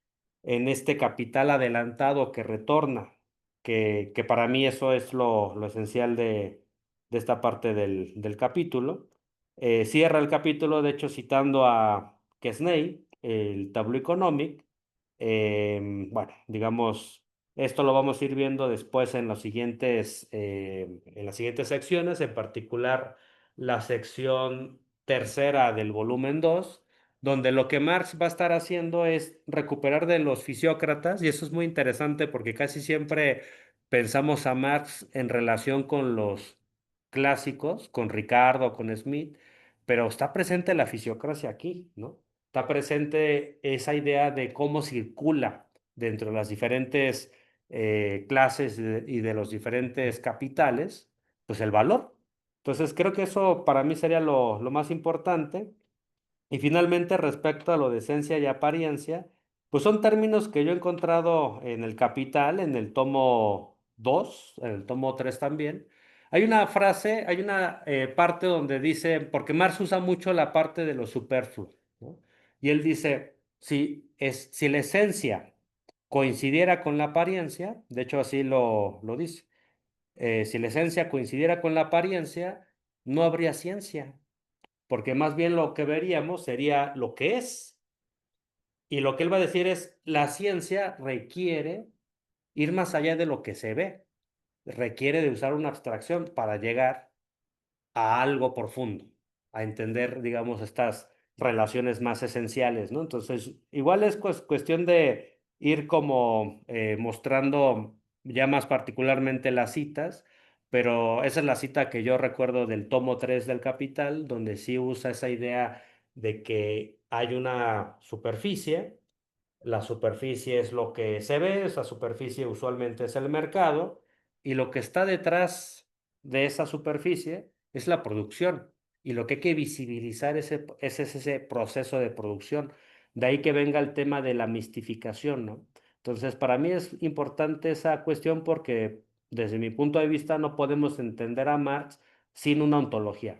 en este capital adelantado que retorna, que para mí eso es lo esencial de esta parte del capítulo. Cierra el capítulo, de hecho, citando a Quesnay, el Tableau Economic. Bueno, digamos esto lo vamos a ir viendo después en las siguientes secciones, en particular la sección tercera del volumen 2, donde lo que Marx va a estar haciendo es recuperar de los fisiócratas, y eso es muy interesante porque casi siempre pensamos a Marx en relación con los clásicos, con Ricardo, con Smith, pero está presente la fisiocracia aquí, ¿no? Está presente esa idea de cómo circula dentro de las diferentes clases y de los diferentes capitales, pues el valor. Entonces, creo que eso para mí sería lo más importante. Y finalmente, respecto a lo de esencia y apariencia, pues son términos que yo he encontrado en el Capital, en el tomo 2 en el tomo 3 también, Hay una frase, hay una parte donde dice, porque Marx usa mucho la parte de lo superfluo, ¿no? Y él dice, si la esencia coincidiera con la apariencia, de hecho así lo dice, si la esencia coincidiera con la apariencia, no habría ciencia, porque más bien lo que veríamos sería lo que es. Y lo que él va a decir es, la ciencia requiere ir más allá de lo que se ve, requiere de usar una abstracción para llegar a algo profundo, a entender, digamos, estas relaciones más esenciales, ¿no? Entonces, igual es cuestión de ir como mostrando ya más particularmente las citas, pero esa es la cita que yo recuerdo del tomo 3 del Capital, donde sí usa esa idea de que hay una superficie. La superficie es lo que se ve, esa superficie usualmente es el mercado, y lo que está detrás de esa superficie es la producción. Y lo que hay que visibilizar es ese proceso de producción. De ahí que venga el tema de la mistificación, ¿no? Entonces, para mí es importante esa cuestión porque desde mi punto de vista no podemos entender a Marx sin una ontología.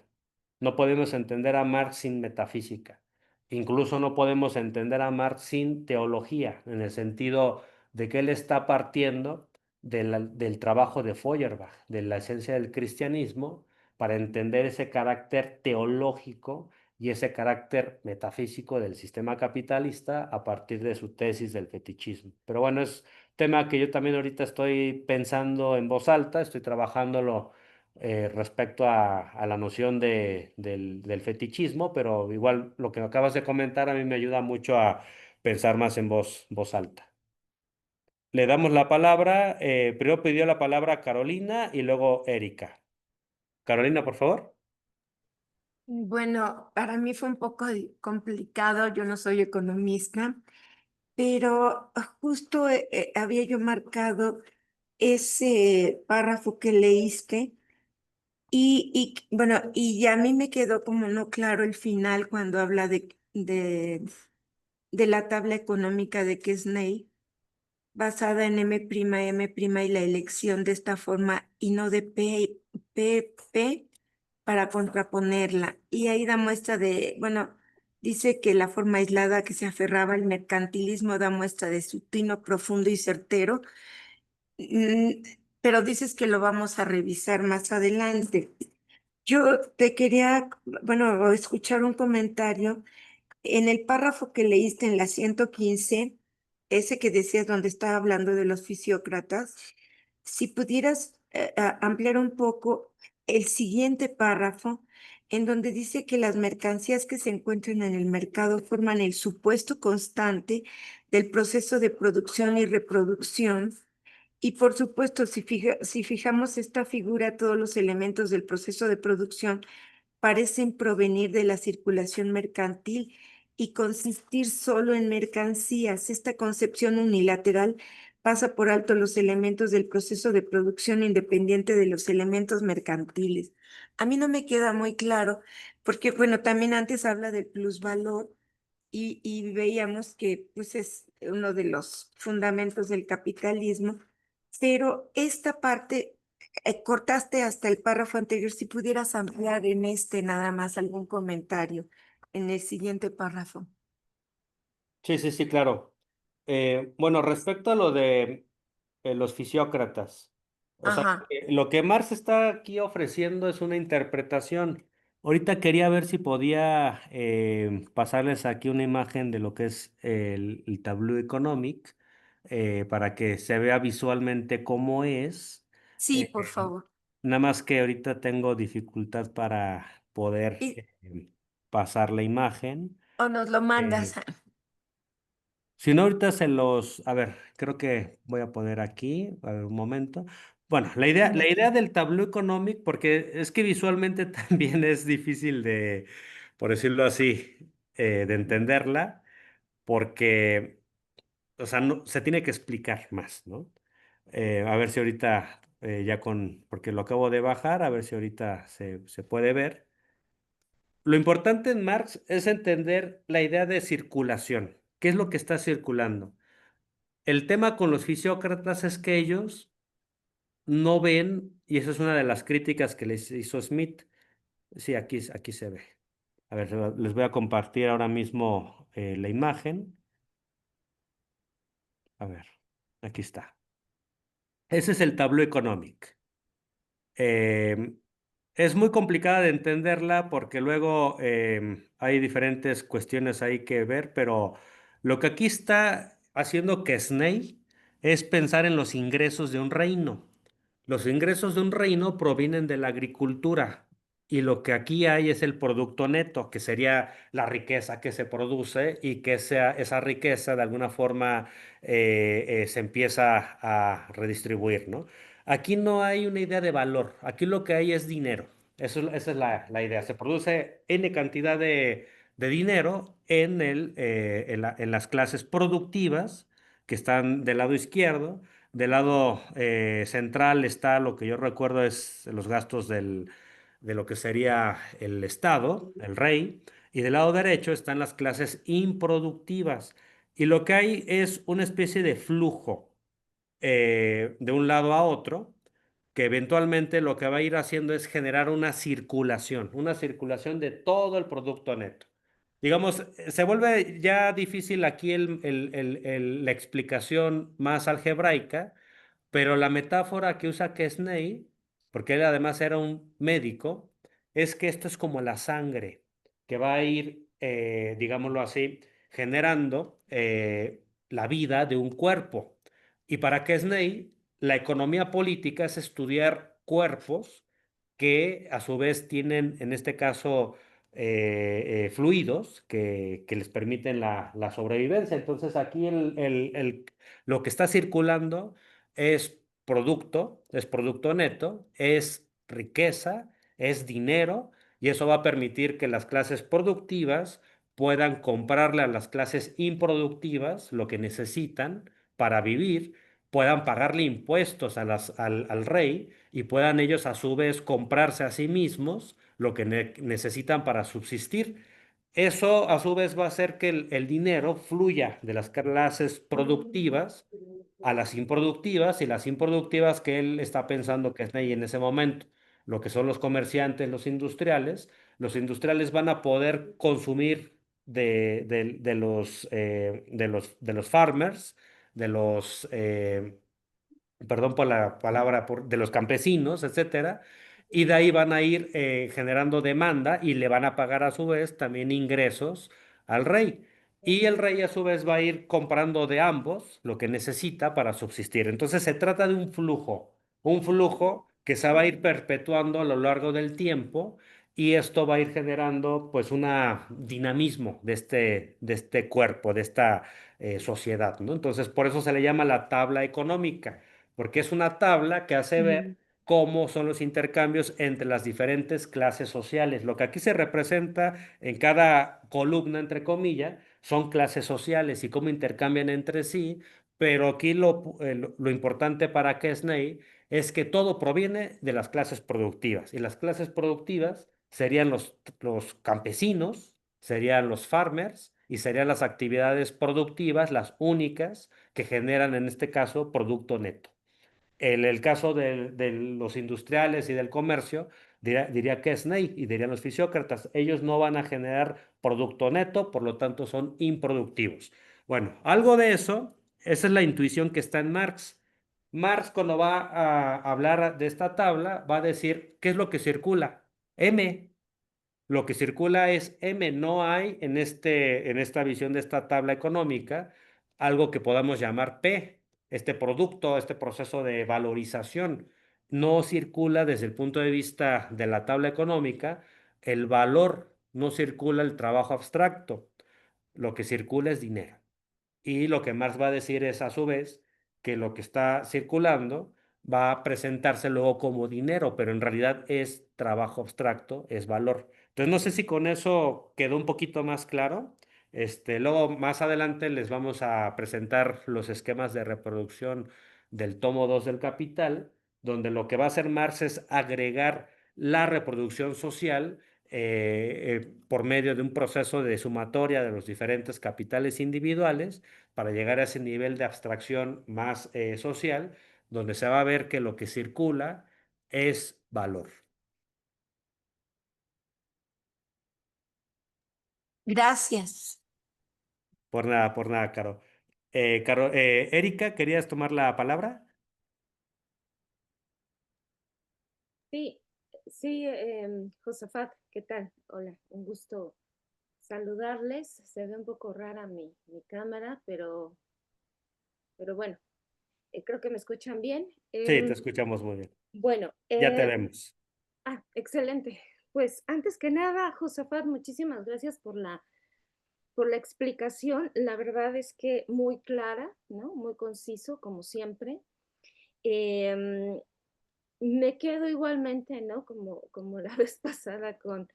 No podemos entender a Marx sin metafísica. Incluso no podemos entender a Marx sin teología, en el sentido de que él está partiendo del trabajo de Feuerbach, de la esencia del cristianismo, para entender ese carácter teológico y ese carácter metafísico del sistema capitalista a partir de su tesis del fetichismo. Pero bueno, es tema que yo también ahorita estoy pensando en voz alta, estoy trabajándolo respecto a la noción del fetichismo, pero igual lo que acabas de comentar a mí me ayuda mucho a pensar más en voz alta. Le damos la palabra, primero pidió la palabra Carolina y luego Erika. Carolina, por favor. Bueno, para mí fue un poco complicado, yo no soy economista, pero justo había yo marcado ese párrafo que leíste bueno, y ya a mí me quedó como no claro el final cuando habla de la tabla económica de Kesney, basada en M' y la elección de esta forma y no de P para contraponerla. Y ahí da muestra de, bueno, dice que la forma aislada que se aferraba al mercantilismo da muestra de su tino profundo y certero, mm, pero dices que lo vamos a revisar más adelante. Yo te quería, bueno, escuchar un comentario en el párrafo que leíste en la 115, ese que decías donde estaba hablando de los fisiócratas, si pudieras ampliar un poco el siguiente párrafo, en donde dice que las mercancías que se encuentran en el mercado forman el supuesto constante del proceso de producción y reproducción. Y por supuesto, si fijamos esta figura, todos los elementos del proceso de producción parecen provenir de la circulación mercantil y consistir solo en mercancías. Esta concepción unilateral pasa por alto los elementos del proceso de producción independiente de los elementos mercantiles. A mí no me queda muy claro, porque bueno, también antes habla del plusvalor y veíamos que pues es uno de los fundamentos del capitalismo, pero esta parte cortaste hasta el párrafo anterior. Si pudieras ampliar en este nada más algún comentario en el siguiente párrafo. Sí, sí, sí, claro. Bueno, respecto a lo de los fisiócratas, o sea, Ajá. lo que Marx está aquí ofreciendo es una interpretación. Ahorita quería ver si podía pasarles aquí una imagen de lo que es el Tableau Economic para que se vea visualmente cómo es. Sí, Eh, por favor. Nada más que ahorita tengo dificultad para poder Y, pasar la imagen. o nos lo Eh, mandas. si no, ahorita a ver, creo que voy a poner aquí, a ver un momento. Bueno, la idea del Tableau Economic, porque es que visualmente también es difícil de, por decirlo así, de entenderla, porque, o sea, no, se tiene que explicar más, ¿no? A ver si ahorita, porque lo acabo de bajar, a ver si ahorita se puede ver. Lo importante en Marx es entender la idea de circulación. ¿Qué es lo que está circulando? El tema con los fisiócratas es que ellos no ven, y esa es una de las críticas que les hizo Smith. Sí, aquí se ve. A ver, les voy a compartir ahora mismo la imagen. A ver, aquí está. Ese es el Tableau Economic. Eh, es muy complicada de entenderla porque luego hay diferentes cuestiones ahí que ver, pero lo que aquí está haciendo Quesnay es pensar en los ingresos de un reino. Los ingresos de un reino provienen de la agricultura y lo que aquí hay es el producto neto, que sería la riqueza que se produce y que esa riqueza de alguna forma se empieza a redistribuir, ¿no? Aquí no hay una idea de valor, aquí lo que hay es dinero. Esa es la idea. Se produce N cantidad de dinero en las clases productivas que están del lado izquierdo. Del lado central está lo que yo recuerdo es los gastos de lo que sería el Estado, el rey, y del lado derecho están las clases improductivas. Y lo que hay es una especie de flujo de un lado a otro, que eventualmente lo que va a ir haciendo es generar una circulación de todo el producto neto. Digamos, se vuelve ya difícil aquí la explicación más algebraica, pero la metáfora que usa Quesnay, porque él además era un médico, es que esto es como la sangre que va a ir, digámoslo así, generando la vida de un cuerpo. Y para Quesnay, la economía política es estudiar cuerpos que a su vez tienen, en este caso, fluidos que les permiten la sobrevivencia. Entonces aquí lo que está circulando es producto neto, es riqueza, es dinero, y eso va a permitir que las clases productivas puedan comprarle a las clases improductivas lo que necesitan para vivir, puedan pagarle impuestos al rey y puedan ellos a su vez comprarse a sí mismos lo que necesitan para subsistir. Eso a su vez va a hacer que el dinero fluya de las clases productivas a las improductivas y las improductivas que él está pensando que es ahí en ese momento, lo que son los comerciantes, los industriales van a poder consumir de los farmers, de perdón por la palabra, de los campesinos, etcétera, y de ahí van a ir generando demanda y le van a pagar a su vez también ingresos al rey. Y el rey a su vez va a ir comprando de ambos lo que necesita para subsistir. Entonces se trata de un flujo que se va a ir perpetuando a lo largo del tiempo y esto va a ir generando pues un dinamismo de este cuerpo, de esta sociedad, ¿no? Entonces por eso se le llama la tabla económica porque es una tabla que hace ver Mm. cómo son los intercambios entre las diferentes clases sociales. Lo que aquí se representa en cada columna, entre comillas, son clases sociales y cómo intercambian entre sí, pero aquí lo importante para Kesney es que todo proviene de las clases productivas y las clases productivas serían los campesinos, serían los farmers y serían las actividades productivas, las únicas que generan en este caso producto neto. En el caso de los industriales y del comercio, diría que es Ney y dirían los fisiócratas, ellos no van a generar producto neto, por lo tanto son improductivos. Bueno, algo de eso, esa es la intuición que está en Marx. Marx cuando va a hablar de esta tabla va a decir, ¿qué es lo que circula? M. Lo que circula es M, no hay en esta visión de esta tabla económica algo que podamos llamar P, este producto, este proceso de valorización. No circula desde el punto de vista de la tabla económica el valor, no circula el trabajo abstracto, lo que circula es dinero. Y lo que Marx va a decir es a su vez que lo que está circulando va a presentarse luego como dinero, pero en realidad es trabajo abstracto, es valor. Entonces no sé si con eso quedó un poquito más claro. Luego más adelante les vamos a presentar los esquemas de reproducción del tomo 2 del Capital, donde lo que va a hacer Marx es agregar la reproducción social por medio de un proceso de sumatoria de los diferentes capitales individuales para llegar a ese nivel de abstracción más social, donde se va a ver que lo que circula es valor. Gracias. Por nada, Caro. Erika, ¿querías tomar la palabra? Sí, sí, Josafat, ¿qué tal? Hola, un gusto saludarles. Se ve un poco rara mi cámara, pero bueno, creo que me escuchan bien. Sí, te escuchamos muy bien. Bueno, Ya te vemos. excelente. Pues antes que nada, Josafat, muchísimas gracias por la explicación. La verdad es que muy clara, ¿no? Muy conciso, como siempre. Em, Me quedo igualmente, ¿no? Como la vez pasada, con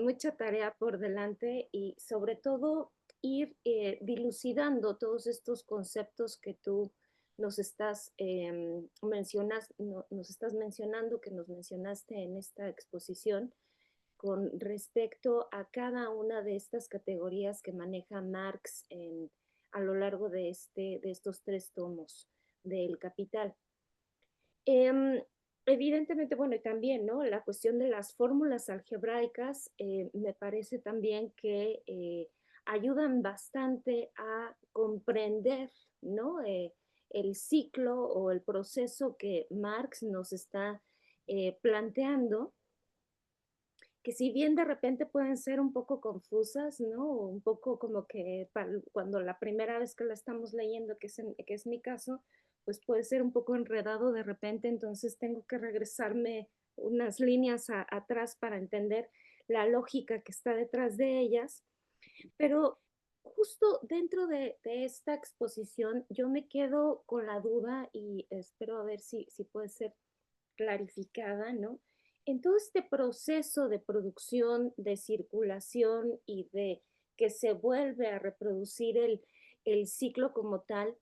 mucha tarea por delante y sobre todo ir dilucidando todos estos conceptos que tú nos estás mencionando, que nos mencionaste en esta exposición con respecto a cada una de estas categorías que maneja Marx a lo largo de estos tres tomos del Capital. Em, Evidentemente, bueno, y también, ¿no? La cuestión de las fórmulas algebraicas me parece también que ayudan bastante a comprender, ¿no? El ciclo o el proceso que Marx nos está planteando, que si bien de repente pueden ser un poco confusas, ¿no? Un poco como que cuando la primera vez que la estamos leyendo, que es mi caso, pues puede ser un poco enredado de repente, entonces tengo que regresarme unas líneas atrás para entender la lógica que está detrás de ellas, pero justo dentro de esta exposición yo me quedo con la duda y espero a ver si puede ser clarificada, ¿no? En todo este proceso de producción, de circulación y de que se vuelve a reproducir el ciclo como tal,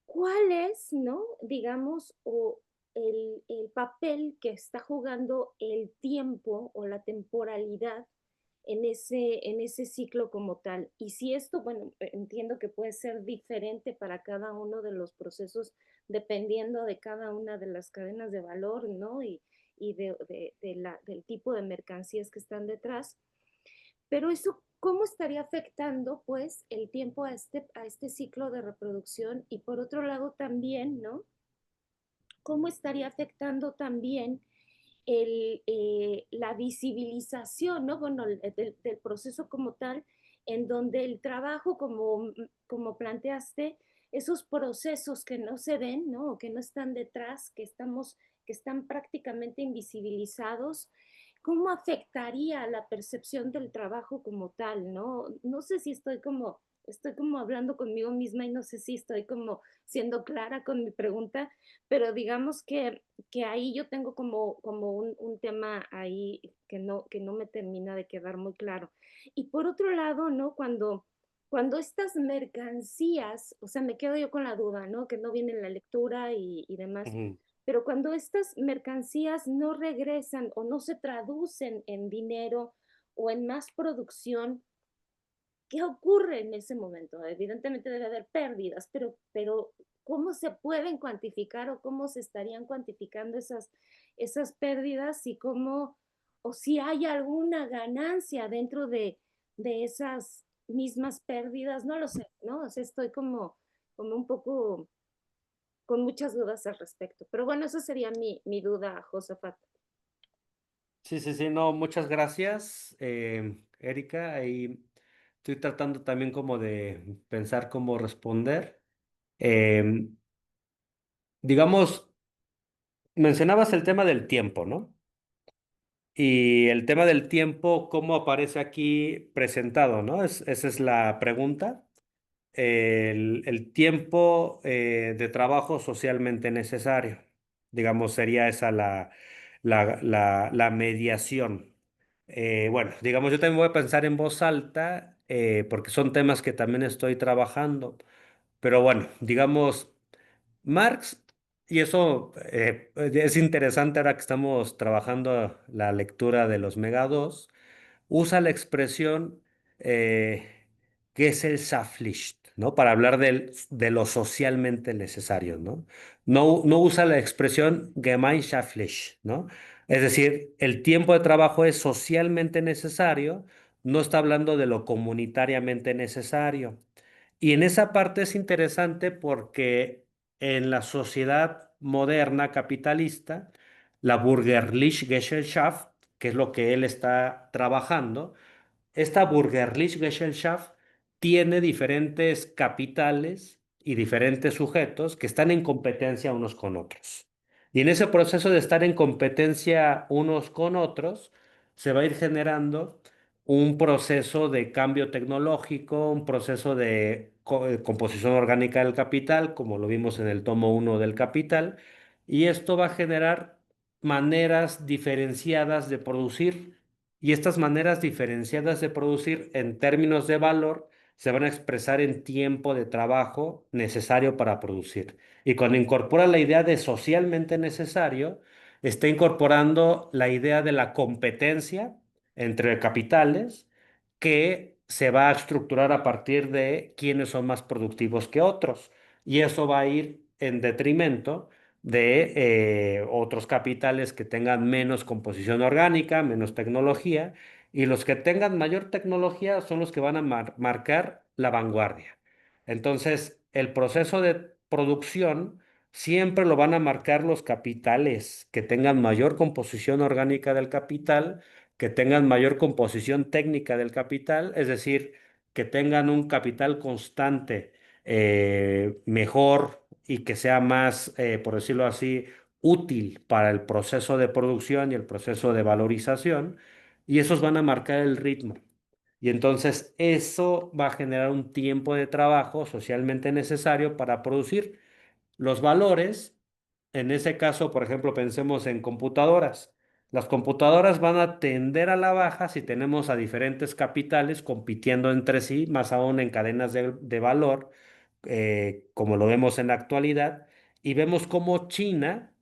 ¿cuál es, no? Digamos, o el papel que está jugando el tiempo o la temporalidad en ese ciclo como tal. Y si esto, bueno, entiendo que puede ser diferente para cada uno de los procesos dependiendo de cada una de las cadenas de valor, ¿no? Y del tipo de mercancías que están detrás. Pero eso, ¿cómo estaría afectando, pues, el tiempo a este ciclo de reproducción? Y por otro lado también, ¿no? ¿Cómo estaría afectando también la visibilización, ¿no? Bueno, del proceso como tal, en donde el trabajo, como planteaste, esos procesos que no se ven, ¿no? O que no están detrás, que están prácticamente invisibilizados, ¿cómo afectaría la percepción del trabajo como tal, ¿no? No sé si estoy como hablando conmigo misma y no sé si estoy como siendo clara con mi pregunta, pero digamos que ahí yo tengo como un tema ahí que no me termina de quedar muy claro. Y por otro lado, ¿no? Cuando estas mercancías, o sea, me quedo yo con la duda, ¿no? Que no viene en la lectura y demás, Ujú. pero cuando estas mercancías no regresan o no se traducen en dinero o en más producción, ¿qué ocurre en ese momento? Evidentemente debe haber pérdidas, pero ¿cómo se pueden cuantificar o cómo se estarían cuantificando esas pérdidas y cómo, o si hay alguna ganancia dentro de esas mismas pérdidas? No lo sé, ¿no? O sea, estoy como un poco con muchas dudas al respecto. Pero bueno, esa sería mi duda, Josafat. Sí, sí, sí, no, muchas gracias, Erika. Ahí estoy tratando también como de pensar cómo responder. Em, digamos, mencionabas el tema del tiempo, ¿no? Y el tema del tiempo, ¿cómo aparece aquí presentado, ¿no? Esa es la pregunta. El tiempo de trabajo socialmente necesario, digamos, sería esa la mediación. Bueno, digamos, yo también voy a pensar en voz alta porque son temas que también estoy trabajando, pero bueno, digamos, Marx, y eso es interesante ahora que estamos trabajando la lectura de los megados, usa la expresión que es el Sachpflicht. ¿no? Para hablar de lo socialmente necesario, ¿no? No usa la expresión gemeinschaftlich, ¿no? Es decir, el tiempo de trabajo es socialmente necesario, no está hablando de lo comunitariamente necesario. Y en esa parte es interesante porque en la sociedad moderna capitalista, la Bürgerliche Gesellschaft, que es lo que él está trabajando, esta Bürgerliche Gesellschaft tiene diferentes capitales y diferentes sujetos que están en competencia unos con otros. Y en ese proceso de estar en competencia unos con otros, se va a ir generando un proceso de cambio tecnológico, un proceso de composición orgánica del capital, como lo vimos en el tomo 1 del Capital, y esto va a generar maneras diferenciadas de producir y estas maneras diferenciadas de producir en términos de valor se van a expresar en tiempo de trabajo necesario para producir. Y cuando incorpora la idea de socialmente necesario, está incorporando la idea de la competencia entre capitales que se va a estructurar a partir de quiénes son más productivos que otros. Y eso va a ir en detrimento de otros capitales que tengan menos composición orgánica, menos tecnología, y los que tengan mayor tecnología son los que van a marcar la vanguardia. Entonces, el proceso de producción siempre lo van a marcar los capitales que tengan mayor composición orgánica del capital, que tengan mayor composición técnica del capital, es decir, que tengan un capital constante mejor y que sea más, por decirlo así, útil para el proceso de producción y el proceso de valorización, y esos van a marcar el ritmo. Y entonces eso va a generar un tiempo de trabajo socialmente necesario para producir los valores. En ese caso, por ejemplo, pensemos en computadoras. Las computadoras van a tender a la baja si tenemos a diferentes capitales compitiendo entre sí, más aún en cadenas de valor, como lo vemos en la actualidad, y vemos cómo China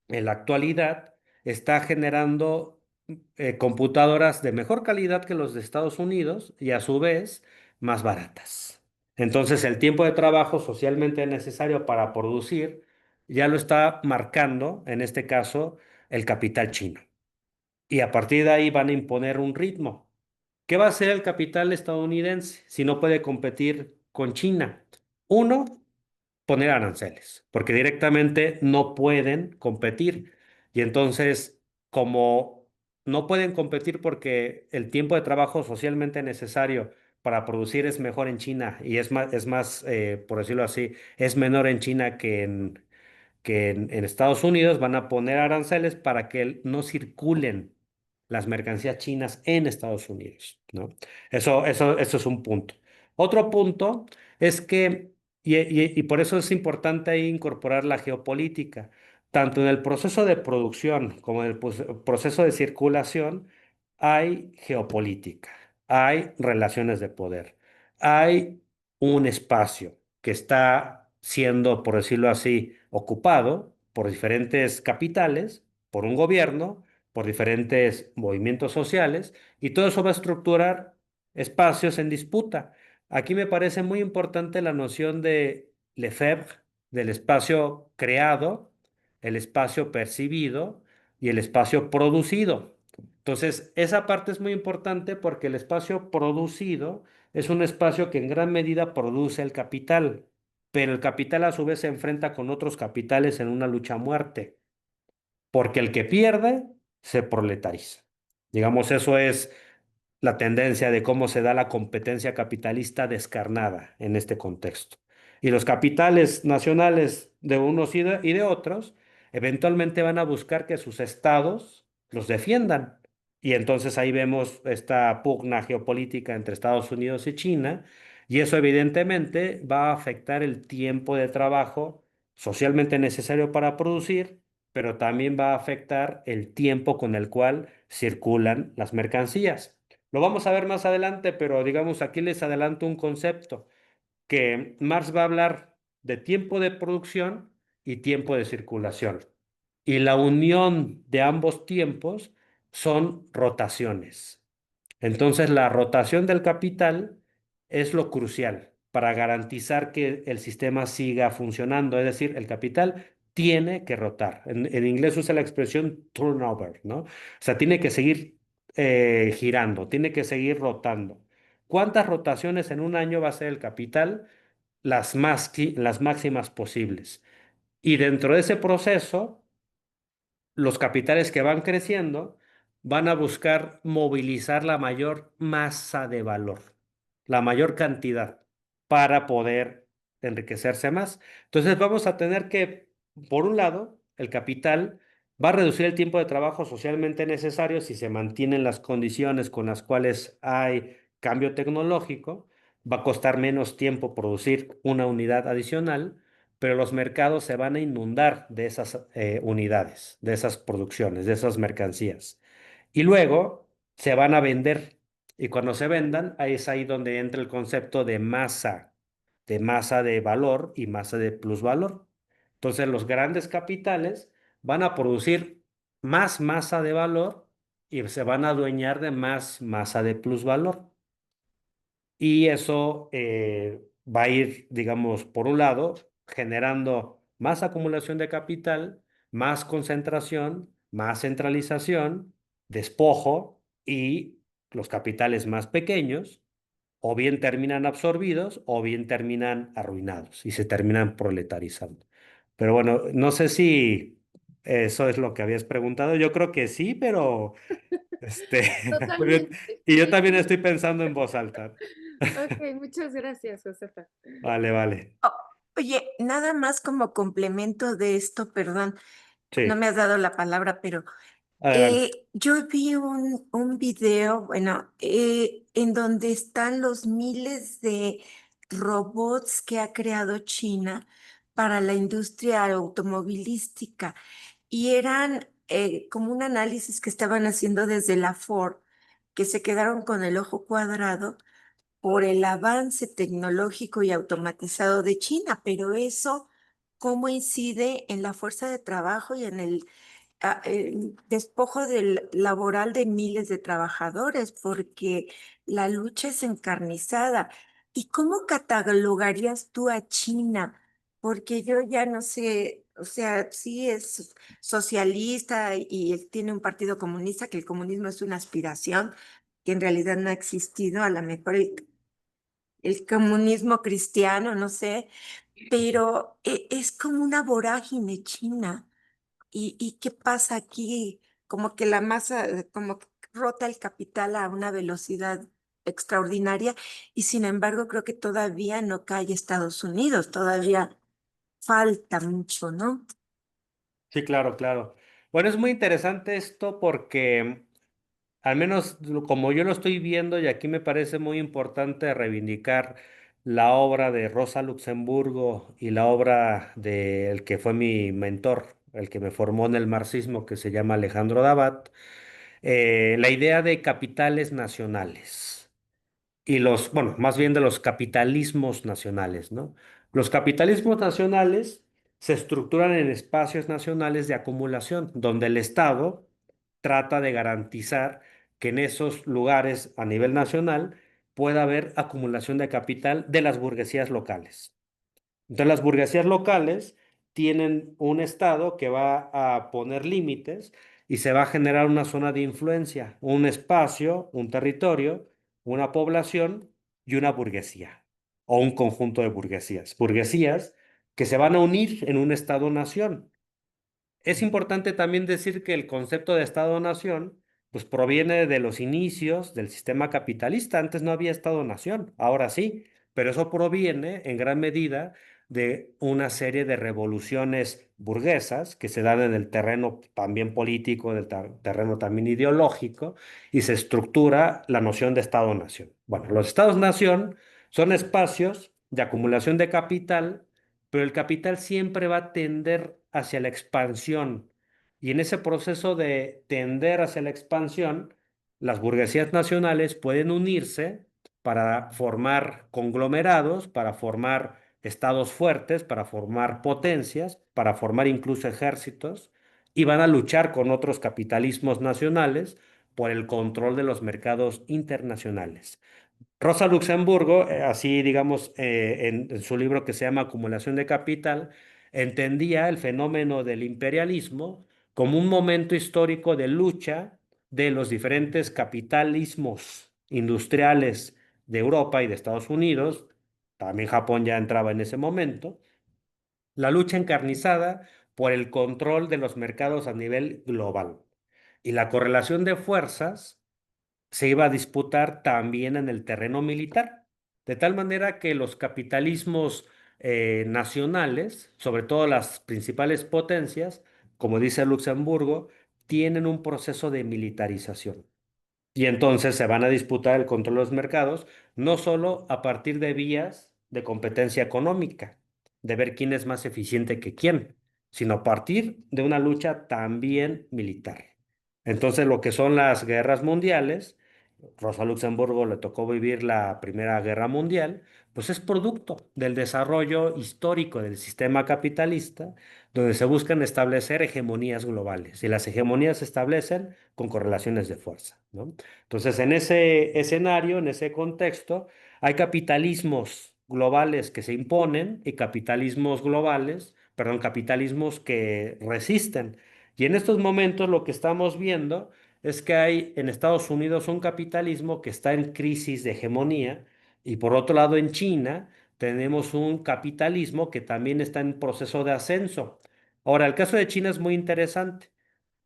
en la actualidad está generando computadoras de mejor calidad que los de Estados Unidos y a su vez más baratas. Entonces el tiempo de trabajo socialmente necesario para producir ya lo está marcando, en este caso, el capital chino. Y a partir de ahí van a imponer un ritmo. ¿Qué va a hacer el capital estadounidense si no puede competir con China? Uno, poner aranceles, porque directamente no pueden competir. Y entonces, como no pueden competir porque el tiempo de trabajo socialmente necesario para producir es mejor en China y es más, por decirlo así, es menor en China que en Estados Unidos, van a poner aranceles para que no circulen las mercancías chinas en Estados Unidos, ¿no? Eso es un punto. Otro punto es que, y por eso es importante ahí incorporar la geopolítica, tanto en el proceso de producción como en el proceso de circulación, hay geopolítica, hay relaciones de poder, hay un espacio que está siendo, por decirlo así, ocupado por diferentes capitales, por un gobierno, por diferentes movimientos sociales, y todo eso va a estructurar espacios en disputa. Aquí me parece muy importante la noción de Lefebvre, del espacio creado, el espacio percibido y el espacio producido. Entonces, esa parte es muy importante porque el espacio producido es un espacio que en gran medida produce el capital, pero el capital a su vez se enfrenta con otros capitales en una lucha a muerte, porque el que pierde se proletariza. Digamos, eso es la tendencia de cómo se da la competencia capitalista descarnada en este contexto. Y los capitales nacionales de unos y de otros eventualmente van a buscar que sus estados los defiendan. Y entonces ahí vemos esta pugna geopolítica entre Estados Unidos y China, y eso evidentemente va a afectar el tiempo de trabajo socialmente necesario para producir, pero también va a afectar el tiempo con el cual circulan las mercancías. Lo vamos a ver más adelante, pero digamos, aquí les adelanto un concepto, que Marx va a hablar de tiempo de producción y tiempo de circulación. Y la unión de ambos tiempos son rotaciones. Entonces, la rotación del capital es lo crucial. para garantizar que el sistema siga funcionando. Es decir, el capital tiene que rotar. En inglés usa la expresión turnover, ¿no? O sea, tiene que seguir girando, tiene que seguir rotando. ¿Cuántas rotaciones en un año va a ser el capital? Las máximas posibles. Y dentro de ese proceso, los capitales que van creciendo van a buscar movilizar la mayor masa de valor, la mayor cantidad para poder enriquecerse más. Entonces vamos a tener que, por un lado, el capital va a reducir el tiempo de trabajo socialmente necesario si se mantienen las condiciones con las cuales hay cambio tecnológico, va a costar menos tiempo producir una unidad adicional, pero los mercados se van a inundar de esas unidades, de esas producciones, de esas mercancías. Y luego se van a vender. Y cuando se vendan, ahí es ahí donde entra el concepto de masa de valor y masa de plusvalor. Entonces, los grandes capitales van a producir más masa de valor y se van a adueñar de más masa de plusvalor. Y eso va a ir, digamos, por un lado, generando más acumulación de capital, más concentración, más centralización, despojo y los capitales más pequeños o bien terminan absorbidos o bien terminan arruinados y se terminan proletarizando. Pero bueno, no sé si eso es lo que habías preguntado. Yo creo que sí, pero este, Totalmente, y yo sí. también estoy pensando en voz alta. Ok, muchas gracias, Josefa. Vale, vale. Oh, oye, nada más como complemento de esto, perdón, no Sí, me has dado la palabra, pero adelante. yo vi un video, bueno, en donde están los miles de robots que ha creado China para la industria automovilística y eran como un análisis que estaban haciendo desde la Ford, que se quedaron con el ojo cuadrado por el avance tecnológico y automatizado de China, pero eso, ¿cómo incide en la fuerza de trabajo y en el despojo laboral de miles de trabajadores? Porque la lucha es encarnizada. ¿Y cómo catalogarías tú a China? Porque yo ya no sé, o sea, sí es socialista y él tiene un partido comunista, que el comunismo es una aspiración que en realidad no ha existido, a lo mejor el comunismo cristiano, no sé, pero es como una vorágine china. ¿Y qué pasa aquí? Como que la masa, como que rota el capital a una velocidad extraordinaria y sin embargo creo que todavía no cae Estados Unidos, todavía falta mucho, ¿no? Sí, claro, claro. Bueno, es muy interesante esto porque, al menos como yo lo estoy viendo, y aquí me parece muy importante reivindicar la obra de Rosa Luxemburgo y la obra del que fue mi mentor, el que me formó en el marxismo, que se llama Alejandro Dabat, la idea de capitales nacionales. Y bueno, más bien de los capitalismos nacionales, ¿no? Los capitalismos nacionales se estructuran en espacios nacionales de acumulación, donde el Estado trata de garantizar que en esos lugares a nivel nacional pueda haber acumulación de capital de las burguesías locales. Entonces, las burguesías locales tienen un estado que va a poner límites y se va a generar una zona de influencia, un espacio, un territorio, una población y una burguesía o un conjunto de burguesías. Burguesías que se van a unir en un estado-nación. Es importante también decir que el concepto de Estado-nación pues proviene de los inicios del sistema capitalista. Antes no había Estado-nación, ahora sí, pero eso proviene en gran medida de una serie de revoluciones burguesas que se dan en el terreno también político, del terreno también ideológico, y se estructura la noción de Estado-nación. Bueno, los Estados-nación son espacios de acumulación de capital, pero el capital siempre va a tender hacia la expansión. Y en ese proceso de tender hacia la expansión, las burguesías nacionales pueden unirse para formar conglomerados, para formar estados fuertes, para formar potencias, para formar incluso ejércitos, y van a luchar con otros capitalismos nacionales por el control de los mercados internacionales. Rosa Luxemburgo, así digamos, en su libro que se llama Acumulación de Capital, entendía el fenómeno del imperialismo como un momento histórico de lucha de los diferentes capitalismos industriales de Europa y de Estados Unidos, también Japón ya entraba en ese momento, la lucha encarnizada por el control de los mercados a nivel global y la correlación de fuerzas se iba a disputar también en el terreno militar, de tal manera que los capitalismos nacionales, sobre todo las principales potencias, como dice Luxemburgo, tienen un proceso de militarización. Y entonces se van a disputar el control de los mercados, no solo a partir de vías de competencia económica, de ver quién es más eficiente que quién, sino a partir de una lucha también militar. Entonces, lo que son las guerras mundiales, Rosa Luxemburgo le tocó vivir la Primera Guerra Mundial, pues es producto del desarrollo histórico del sistema capitalista, donde se buscan establecer hegemonías globales, y las hegemonías se establecen con correlaciones de fuerza, ¿no? Entonces, en ese escenario, en ese contexto, hay capitalismos globales que se imponen y capitalismos globales, perdón, capitalismos que resisten. Y en estos momentos lo que estamos viendo es que hay en Estados Unidos un capitalismo que está en crisis de hegemonía y por otro lado en China tenemos un capitalismo que también está en proceso de ascenso. Ahora, el caso de China es muy interesante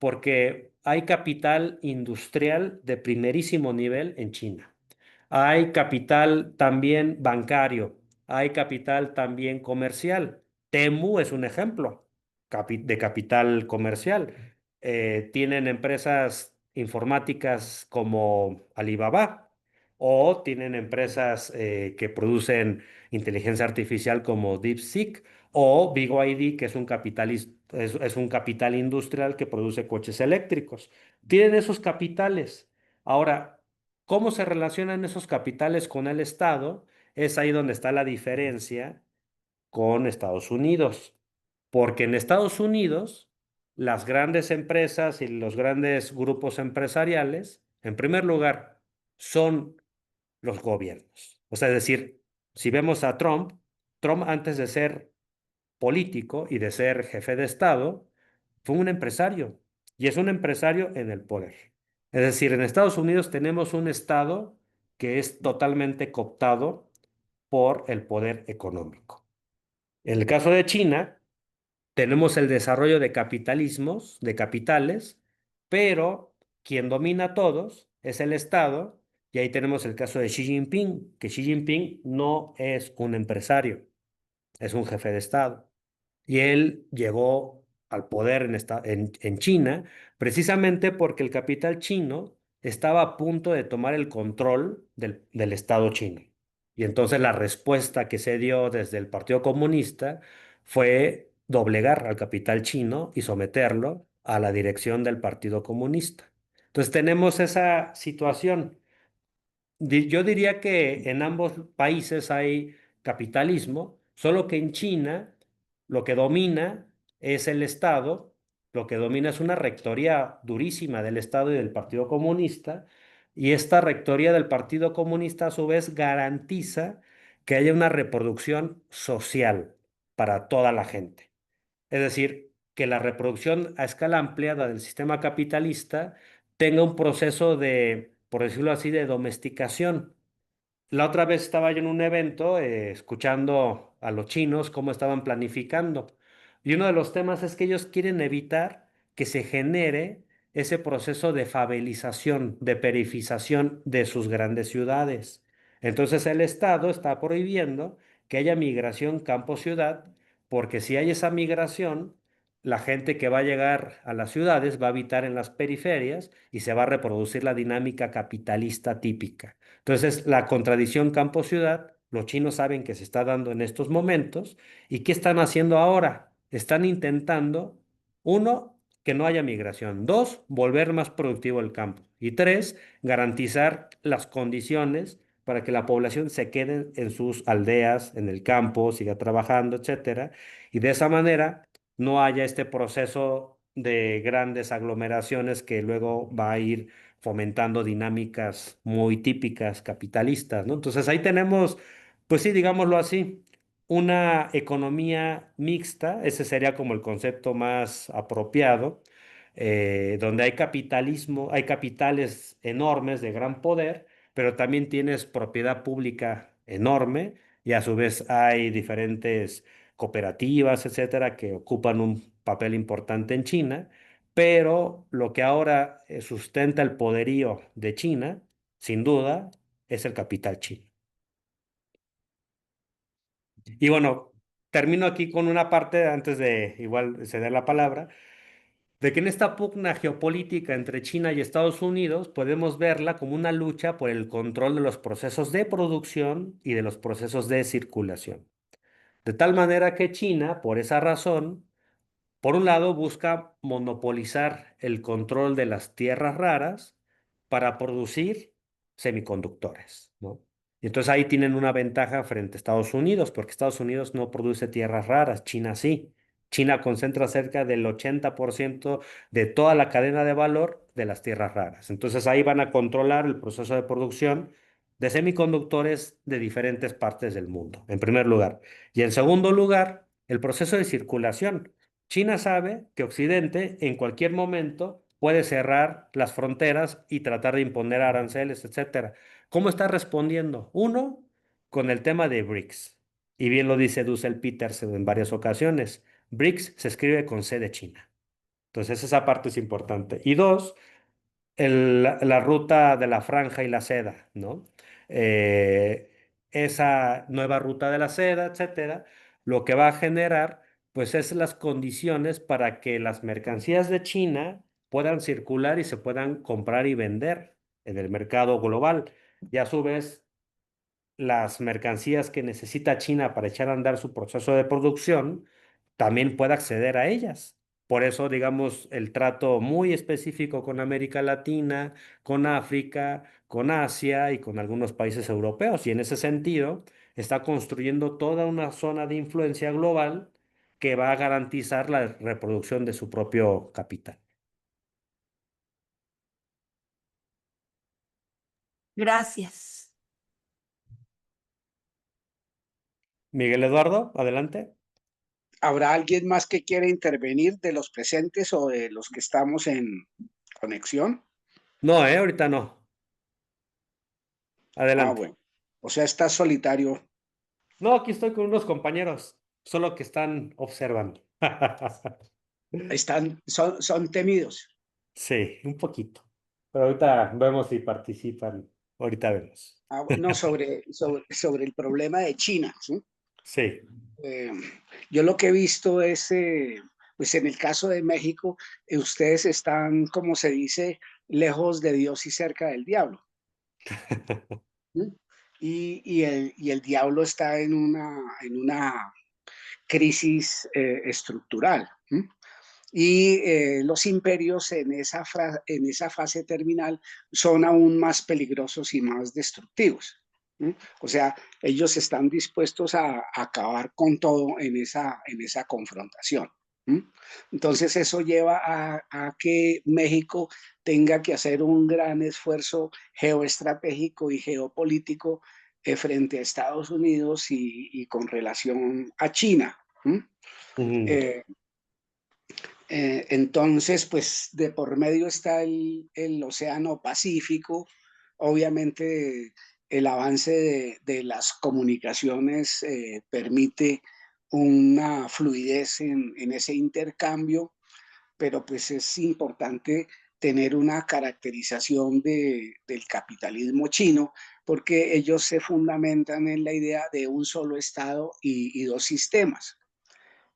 porque hay capital industrial de primerísimo nivel en China. Hay capital también bancario, hay capital también comercial. Temu es un ejemplo de capital comercial. Tienen empresas informáticas como Alibaba o tienen empresas que producen inteligencia artificial como DeepSeek o BYD, que es un es un capital industrial que produce coches eléctricos. Tienen esos capitales. Ahora, ¿cómo se relacionan esos capitales con el Estado? Es ahí donde está la diferencia con Estados Unidos. Porque en Estados Unidos, las grandes empresas y los grandes grupos empresariales, en primer lugar, son los gobiernos. O sea, es decir, si vemos a Trump, Trump antes de ser político y de ser jefe de Estado, fue un empresario y es un empresario en el poder. Es decir, en Estados Unidos tenemos un Estado que es totalmente cooptado por el poder económico. En el caso de China, tenemos el desarrollo de capitalismos, de capitales, pero quien domina a todos es el Estado, y ahí tenemos el caso de Xi Jinping, que Xi Jinping no es un empresario, es un jefe de Estado. Y él llegó al poder en China precisamente porque el capital chino estaba a punto de tomar el control del Estado chino. Y entonces la respuesta que se dio desde el Partido Comunista fue doblegar al capital chino y someterlo a la dirección del Partido Comunista. Entonces tenemos esa situación. Yo diría que en ambos países hay capitalismo, solo que en China lo que domina es el Estado, lo que domina es una rectoría durísima del Estado y del Partido Comunista, y esta rectoría del Partido Comunista a su vez garantiza que haya una reproducción social para toda la gente. Es decir, que la reproducción a escala ampliada del sistema capitalista tenga un proceso de, por decirlo así, de domesticación. La otra vez estaba yo en un evento escuchando a los chinos cómo estaban planificando. Y uno de los temas es que ellos quieren evitar que se genere ese proceso de favelización, de perifización de sus grandes ciudades. Entonces el Estado está prohibiendo que haya migración campo-ciudad, porque si hay esa migración, la gente que va a llegar a las ciudades va a habitar en las periferias y se va a reproducir la dinámica capitalista típica. Entonces, la contradicción campo-ciudad, los chinos saben que se está dando en estos momentos. ¿Y qué están haciendo ahora? Están intentando, uno, que no haya migración. Dos, volver más productivo el campo. Y tres, garantizar las condiciones para que la población se quede en sus aldeas, en el campo, siga trabajando, etcétera. Y de esa manera no haya este proceso de grandes aglomeraciones que luego va a ir fomentando dinámicas muy típicas capitalistas, ¿no? Entonces ahí tenemos, pues sí, digámoslo así, una economía mixta, ese sería como el concepto más apropiado, donde hay capitalismo, hay capitales enormes de gran poder, pero también tienes propiedad pública enorme y a su vez hay diferentes cooperativas, etcétera, que ocupan un papel importante en China, pero lo que ahora sustenta el poderío de China, sin duda, es el capital chino. Y bueno, termino aquí con una parte, antes de igual ceder la palabra, de que en esta pugna geopolítica entre China y Estados Unidos podemos verla como una lucha por el control de los procesos de producción y de los procesos de circulación. De tal manera que China, por esa razón, por un lado, busca monopolizar el control de las tierras raras para producir semiconductores, ¿no? Y entonces ahí tienen una ventaja frente a Estados Unidos, porque Estados Unidos no produce tierras raras, China sí. China concentra cerca del 80% de toda la cadena de valor de las tierras raras. Entonces ahí van a controlar el proceso de producción de semiconductores de diferentes partes del mundo, en primer lugar. Y en segundo lugar, el proceso de circulación. China sabe que Occidente en cualquier momento puede cerrar las fronteras y tratar de imponer aranceles, etcétera. ¿Cómo está respondiendo? Uno, con el tema de BRICS. Y bien lo dice Dussel Peterson en varias ocasiones. BRICS se escribe con C de China. Entonces esa parte es importante. Y dos, la ruta de la franja y la seda, ¿no? Eh, esa nueva ruta de la seda, etcétera, lo que va a generar, pues es las condiciones para que las mercancías de China puedan circular y se puedan comprar y vender en el mercado global. Y a su vez, las mercancías que necesita China para echar a andar su proceso de producción, también pueda acceder a ellas. Por eso, digamos, el trato muy específico con América Latina, con África, con Asia y con algunos países europeos. Y en ese sentido, está construyendo toda una zona de influencia global que va a garantizar la reproducción de su propio capital. Gracias. Miguel Eduardo, adelante. ¿Habrá alguien más que quiera intervenir de los presentes o de los que estamos en conexión? No, ahorita no. Ah, Adelante. bueno. O sea, estás solitario. No, aquí estoy con unos compañeros, solo que están observando. Son temidos. Sí, un poquito. Pero ahorita vemos si participan. Ahorita vemos. No, sobre el problema de China, ¿sí? Sí. Eh, yo lo que he visto es, pues en el caso de México, ustedes están, como se dice, lejos de Dios y cerca del diablo. ¿Sí? Y el diablo está en una crisis estructural. ¿Sí? Y los imperios en esa fase terminal son aún más peligrosos y más destructivos. ¿Sí? O sea, ellos están dispuestos a acabar con todo en esa confrontación. ¿Sí? Entonces eso lleva a que México tenga que hacer un gran esfuerzo geoestratégico y geopolítico frente a Estados Unidos y con relación a China. ¿Sí? Ujú, Eh, entonces, pues de por medio está el Océano Pacífico. Obviamente, el avance de las comunicaciones permite una fluidez en ese intercambio, pero pues es importante tener una caracterización del capitalismo chino, porque ellos se fundamentan en la idea de un solo Estado y dos sistemas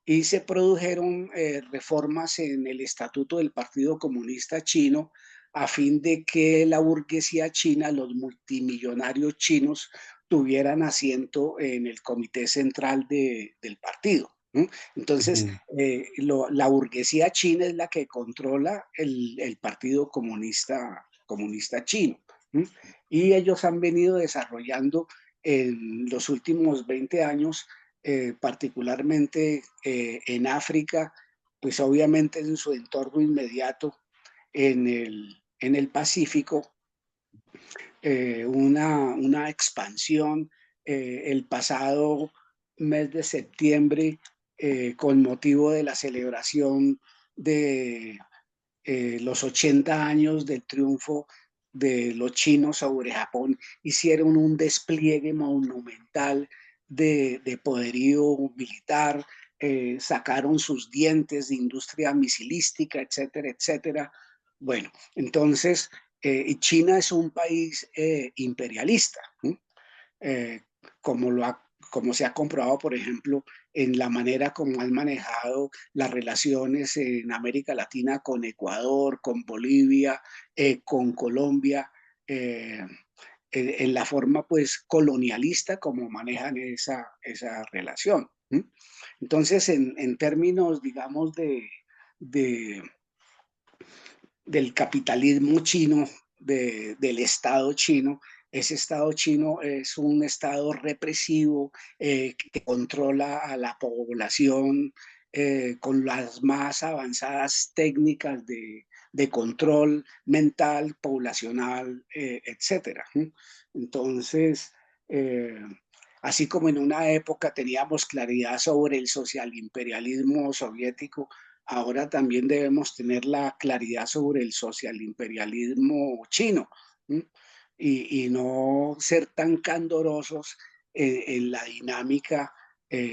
y se produjeron reformas en el estatuto del Partido Comunista Chino a fin de que la burguesía china, los multimillonarios chinos, tuvieran asiento en el comité central del partido. ¿No? Entonces, ujú, la burguesía china es la que controla el Partido Comunista Chino. ¿No? Y ellos han venido desarrollando en los últimos 20 años particularmente en África, pues obviamente en su entorno inmediato, en en el Pacífico, una expansión el pasado mes de septiembre con motivo de la celebración de los 80 años del triunfo de los chinos sobre Japón. Hicieron un despliegue monumental de poderío militar, sacaron sus dientes de industria misilística, etcétera, etcétera. Bueno, entonces, China es un país imperialista, eh, como, como se ha comprobado, por ejemplo, en la manera como han manejado las relaciones en América Latina con Ecuador, con Bolivia, con Colombia, en la forma pues colonialista como manejan esa relación. Entonces, en términos, digamos, de del capitalismo chino, del Estado chino. Ese Estado chino es un Estado represivo que controla a la población con las más avanzadas técnicas de control mental, poblacional, etcétera. Entonces, eh, así como en una época teníamos claridad sobre el socialimperialismo soviético, ahora también debemos tener la claridad sobre el socialimperialismo chino, ¿m? Y no ser tan candorosos en la dinámica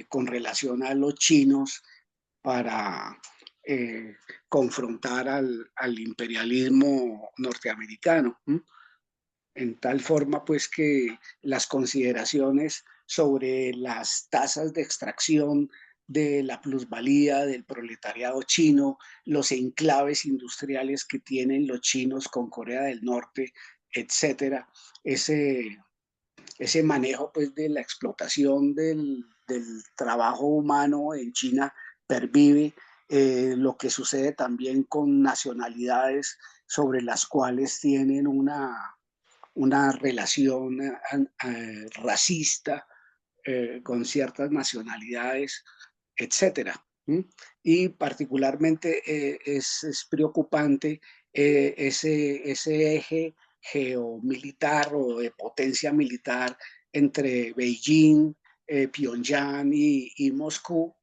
con relación a los chinos para confrontar al imperialismo norteamericano. En tal forma pues que las consideraciones sobre las tasas de extracción de la plusvalía del proletariado chino, los enclaves industriales que tienen los chinos con Corea del Norte, etcétera, ese manejo pues de la explotación del trabajo humano en China pervive. Lo que sucede también con nacionalidades sobre las cuales tienen una relación racista con ciertas nacionalidades, etcétera. Y particularmente es preocupante ese eje geomilitar o de potencia militar entre Beijing, Pyongyang y Moscú.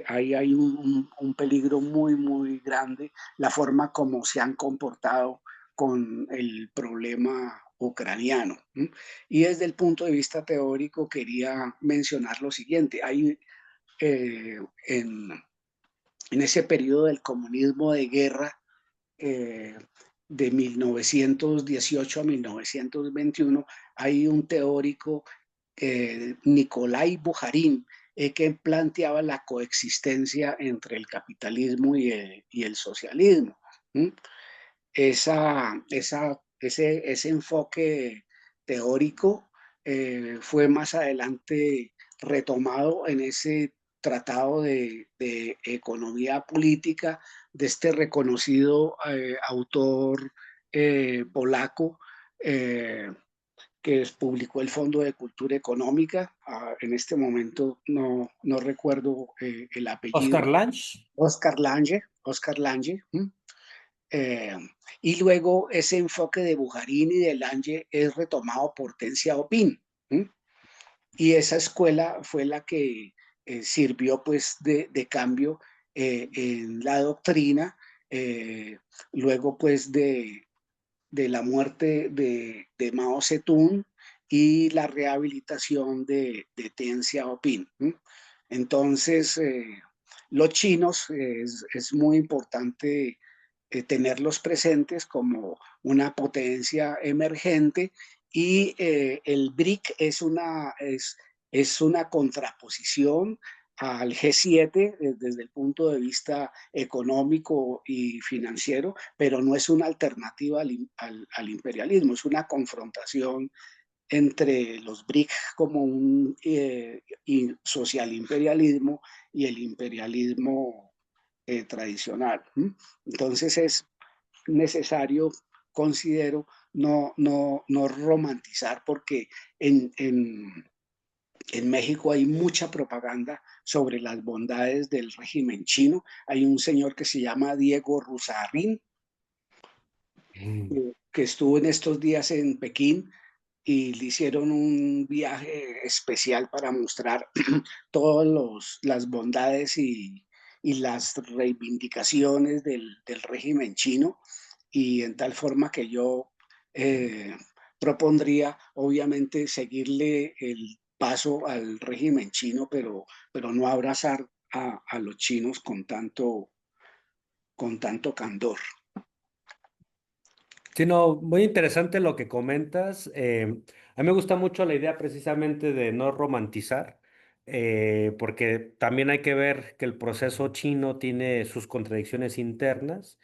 Ahí hay un peligro muy, muy grande, la forma como se han comportado con el problema ucraniano. Y desde el punto de vista teórico quería mencionar lo siguiente. Hay eh, en, en ese periodo del comunismo de guerra eh, de 1918 a 1921, hay un teórico, Nikolai Bukharin, que planteaba la coexistencia entre el capitalismo y el socialismo. ¿Mm? Ese enfoque teórico fue más adelante retomado en ese tratado de economía política de este reconocido autor polaco que publicó el Fondo de Cultura Económica. En este momento no recuerdo el apellido. Oscar Lange. Oscar Lange. Eh, y luego ese enfoque de Bukharin y de Lange es retomado por Deng Xiaoping. Y esa escuela fue la que sirvió pues de cambio en la doctrina, luego pues de la muerte de Mao Zedong y la rehabilitación de Deng Xiaoping. Entonces, los chinos es muy importante tenerlos presentes como una potencia emergente y el BRIC es una contraposición al G7 desde el punto de vista económico y financiero, pero no es una alternativa al imperialismo, es una confrontación entre los BRIC como un social imperialismo y el imperialismo tradicional. Entonces es necesario, considero, no romantizar porque en México hay mucha propaganda sobre las bondades del régimen chino. Hay un señor que se llama Diego Rusarín, Mm. que estuvo en estos días en Pekín y le hicieron un viaje especial para mostrar todas las bondades y las reivindicaciones del régimen chino, y en tal forma que yo eh, propondría, obviamente, seguirle el paso al régimen chino, pero no abrazar a los chinos con tanto candor. Sí, no, muy interesante lo que comentas. A mí me gusta mucho la idea precisamente de no romantizar, porque también hay que ver que el proceso chino tiene sus contradicciones internas.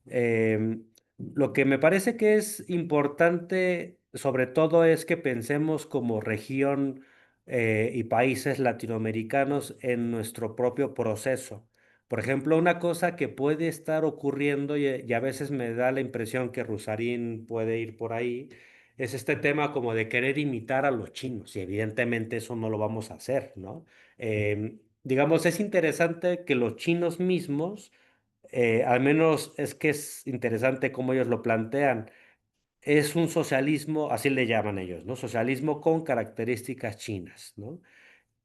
Lo que me parece que es importante, sobre todo, es que pensemos como región y países latinoamericanos en nuestro propio proceso. Por ejemplo, una cosa que puede estar ocurriendo y a veces me da la impresión que Rusarín puede ir por ahí, es este tema como de querer imitar a los chinos y evidentemente eso no lo vamos a hacer, ¿no? Digamos, es interesante que los chinos mismos, al menos es que es interesante cómo ellos lo plantean, es un socialismo, así le llaman ellos, ¿no? Socialismo con características chinas, ¿no?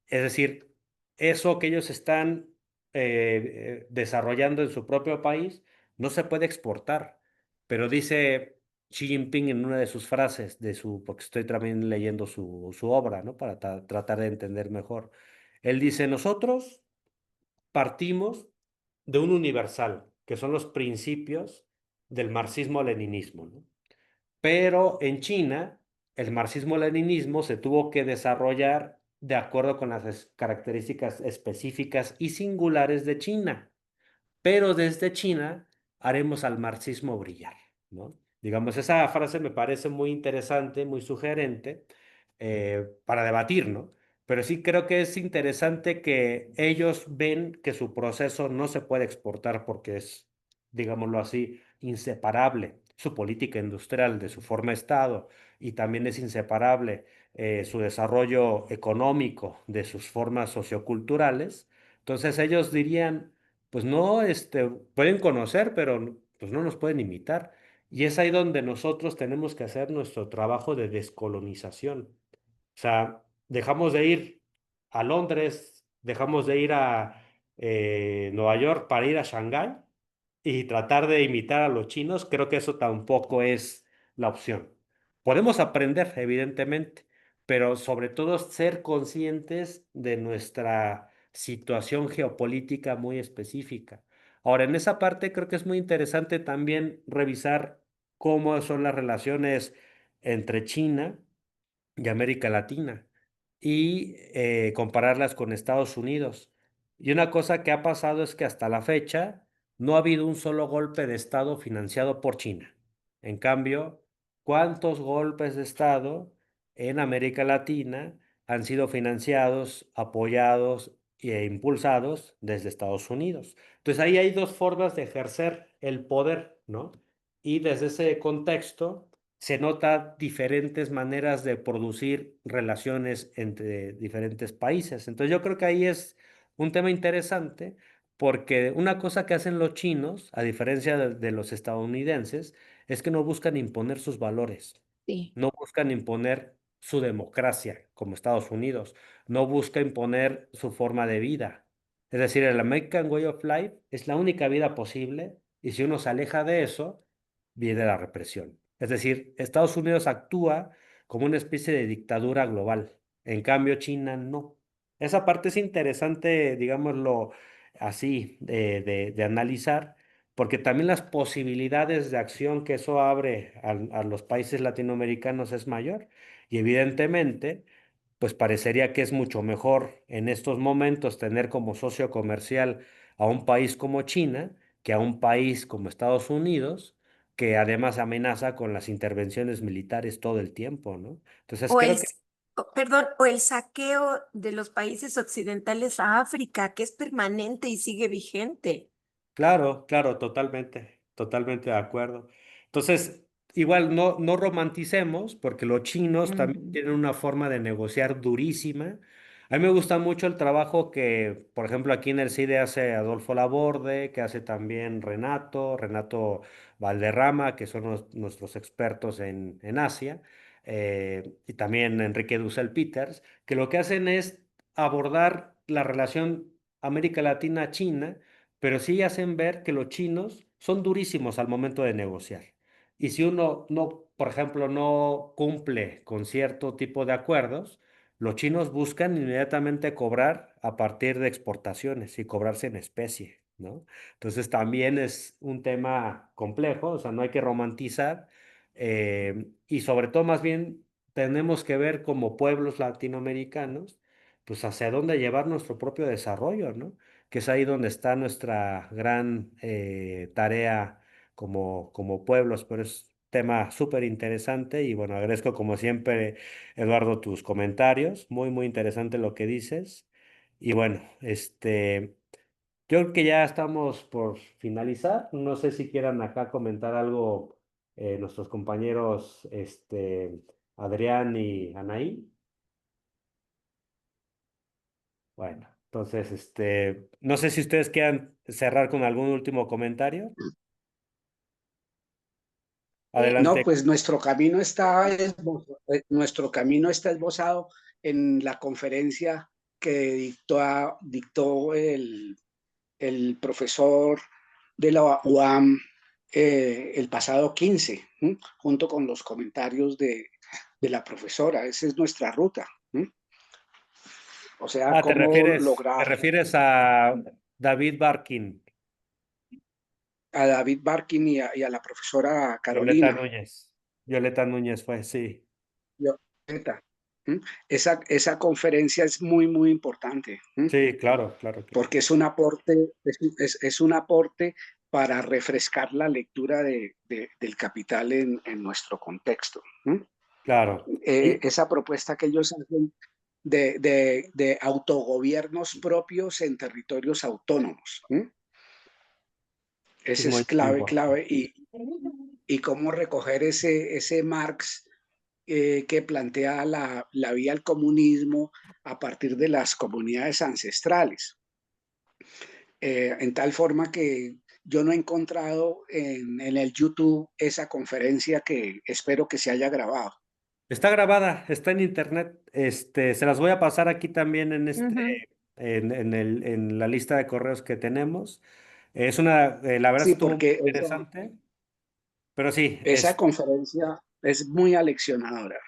Es decir, eso que ellos están desarrollando en su propio país no se puede exportar. Pero dice Xi Jinping en una de sus frases, porque estoy también leyendo su obra, ¿no? Para tratar de entender mejor. Él dice, nosotros partimos de un universal, que son los principios del marxismo-leninismo, ¿no? Pero en China, el marxismo-leninismo se tuvo que desarrollar de acuerdo con las características específicas y singulares de China, pero desde China haremos al marxismo brillar, ¿no? Digamos, esa frase me parece muy interesante, muy sugerente para debatir, ¿no? Pero sí creo que es interesante que ellos ven que su proceso no se puede exportar porque es, digámoslo así, inseparable su política industrial de su forma de Estado y también es inseparable su desarrollo económico de sus formas socioculturales. Entonces ellos dirían pues no, pueden conocer, pero pues no nos pueden imitar. Y es ahí donde nosotros tenemos que hacer nuestro trabajo de descolonización. O sea, dejamos de ir a Londres, dejamos de ir a Nueva York para ir a Shanghái y tratar de imitar a los chinos, creo que eso tampoco es la opción. Podemos aprender, evidentemente, pero sobre todo ser conscientes de nuestra situación geopolítica muy específica. Ahora, en esa parte creo que es muy interesante también revisar cómo son las relaciones entre China y América Latina y compararlas con Estados Unidos. Y una cosa que ha pasado es que hasta la fecha no ha habido un solo golpe de Estado financiado por China. En cambio, ¿cuántos golpes de Estado en América Latina han sido financiados, apoyados e impulsados desde Estados Unidos? Entonces ahí hay dos formas de ejercer el poder, ¿no? Y desde ese contexto se nota diferentes maneras de producir relaciones entre diferentes países. Entonces yo creo que ahí es un tema interesante porque una cosa que hacen los chinos, a diferencia de los estadounidenses, es que no buscan imponer sus valores, Sí. no buscan imponer su democracia como Estados Unidos, no busca imponer su forma de vida. Es decir, el American Way of Life es la única vida posible y si uno se aleja de eso, viene la represión. Es decir, Estados Unidos actúa como una especie de dictadura global. En cambio, China no. Esa parte es interesante, digámoslo así, de analizar, porque también las posibilidades de acción que eso abre a los países latinoamericanos es mayor. Y evidentemente, pues parecería que es mucho mejor en estos momentos tener como socio comercial a un país como China que a un país como Estados Unidos que además amenaza con las intervenciones militares todo el tiempo, ¿no? Entonces O creo que, perdón, o el saqueo de los países occidentales a África, que es permanente y sigue vigente. claro, claro, totalmente, totalmente de acuerdo. Entonces, igual no romanticemos, porque los chinos también Ujú. tienen una forma de negociar durísima. A mí me gusta mucho el trabajo que, por ejemplo, aquí en el CIDE hace Adolfo Laborde, que hace también Renato Valderrama, que son nuestros expertos en Asia, y también Enrique Dussel Peters, que lo que hacen es abordar la relación América Latina-China, pero sí hacen ver que los chinos son durísimos al momento de negociar. Y si uno no, por ejemplo, no cumple con cierto tipo de acuerdos, los chinos buscan inmediatamente cobrar a partir de exportaciones y cobrarse en especie, ¿no? Entonces también es un tema complejo, o sea, no hay que romantizar, y sobre todo más bien tenemos que ver como pueblos latinoamericanos, pues hacia dónde llevar nuestro propio desarrollo, ¿no? Que es ahí donde está nuestra gran tarea como pueblos, pero es tema súper interesante y bueno, agradezco como siempre, Eduardo, tus comentarios, muy, muy interesante lo que dices. Y bueno, yo creo que ya estamos por finalizar. No sé si quieran acá comentar algo nuestros compañeros Adrián y Anaí. Bueno, entonces, no sé si ustedes quieran cerrar con algún último comentario. No, Adelante. pues nuestro camino está esbozado en la conferencia que dictó el profesor de la UAM el pasado 15, ¿m? Junto con los comentarios de la profesora. Esa es nuestra ruta. ¿M? O sea, Ah, cómo te lograr refieres a David Barkin, a David Barkin y a la profesora Violeta Carolina. Núñez. Violeta Núñez fue, sí. Violeta, ¿m? Esa conferencia es muy, muy importante. ¿M? Sí, claro, claro, claro. Porque es un aporte, es un aporte para refrescar la lectura del capital en nuestro contexto. ¿M? Claro. Y Esa propuesta que ellos hacen de autogobiernos propios en territorios autónomos. ¿M? es Ese es muy, muy clave, importante. clave, y cómo recoger ese Marx que plantea la vía al comunismo a partir de las comunidades ancestrales. En tal forma que yo no he encontrado en el YouTube esa conferencia que espero que se haya grabado. Está grabada, está en internet. Se las voy a pasar aquí también Ujú. en la lista de correos que tenemos. La verdad Sí, estuvo muy porque interesante, pero sí, esa conferencia es muy aleccionadora.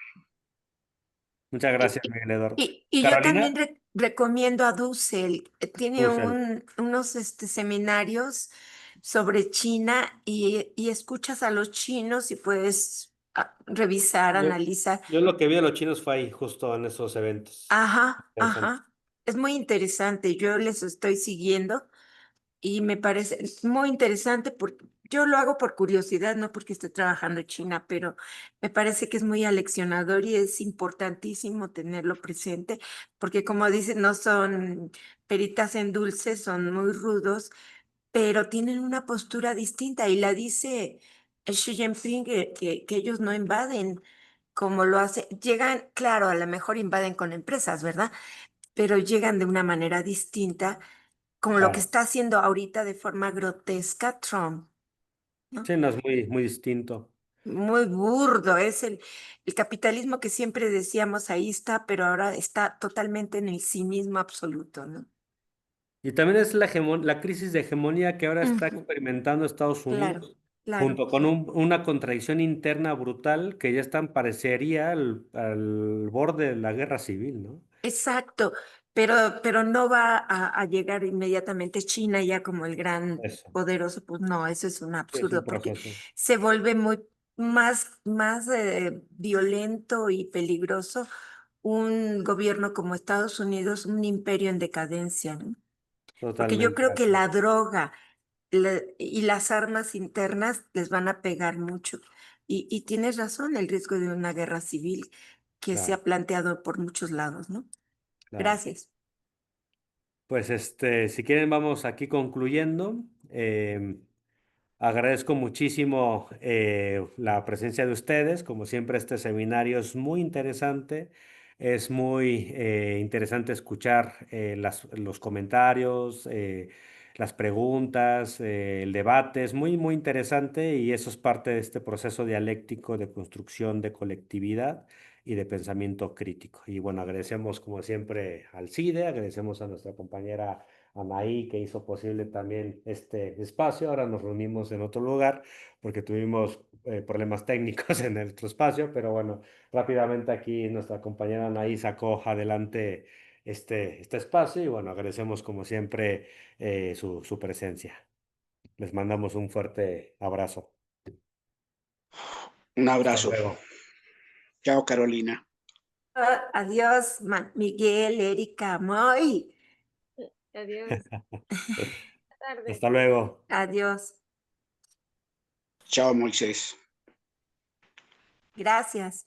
muchas Y, gracias, Miguel Eduardo. y yo también Carolina, recomiendo a Dussel. Tiene Dussel. unos seminarios sobre China y escuchas a los chinos y puedes revisar, Yo, analizar. yo lo que vi de los chinos fue ahí, justo en esos eventos. Ajá, Interesante. ajá. Es muy interesante. Yo les estoy siguiendo y me parece muy interesante porque yo lo hago por curiosidad, no porque esté trabajando en China, pero me parece que es muy aleccionador y es importantísimo tenerlo presente porque como dicen, no son peritas en dulce, son muy rudos, pero tienen una postura distinta y la dice el Xi Jinping que ellos no invaden como lo hace. Llegan, claro, a lo mejor invaden con empresas, ¿verdad? Pero llegan de una manera distinta, como lo que Claro. está haciendo ahorita de forma grotesca Trump, ¿no? Sí, no es muy, muy distinto. Muy burdo, es el capitalismo que siempre decíamos ahí está, pero ahora está totalmente en el cinismo absoluto, ¿no? Y también es la crisis de hegemonía que ahora está Ujú. experimentando Estados Claro, Unidos, claro. junto con una contradicción interna brutal que ya están, parecería, al borde de la guerra civil, ¿no? Exacto, pero no va a llegar inmediatamente China ya como el gran Eso, poderoso, pues no, eso es un es un absurdo porque proceso. se vuelve muy más violento y peligroso un gobierno como Estados Unidos, un imperio en decadencia, ¿no? Porque yo Totalmente de creo que acuerdo. la droga y las armas internas les van a pegar mucho. Y tienes razón, el riesgo de una guerra civil que se Claro, ha planteado por muchos lados, ¿no? claro. Gracias. Pues si quieren, vamos aquí concluyendo. Agradezco muchísimo la presencia de ustedes. Como siempre, este seminario es muy interesante. Es muy interesante escuchar los comentarios, las preguntas, el debate. Es muy, muy interesante y eso es parte de este proceso dialéctico de construcción de colectividad y de pensamiento crítico. Y bueno, agradecemos como siempre al CIDE, agradecemos a nuestra compañera Anaí que hizo posible también este espacio. Ahora nos reunimos en otro lugar porque tuvimos problemas técnicos en el otro espacio, pero bueno. Rápidamente aquí nuestra compañera Anaí sacó adelante este espacio y bueno, agradecemos como siempre su presencia. Les mandamos un fuerte abrazo. Un Hasta abrazo. luego. Chao, Carolina. Adiós, Miguel, Erika, Moy. Adiós. Buenas tardes. Hasta luego. Adiós. Chao, Moisés. Gracias.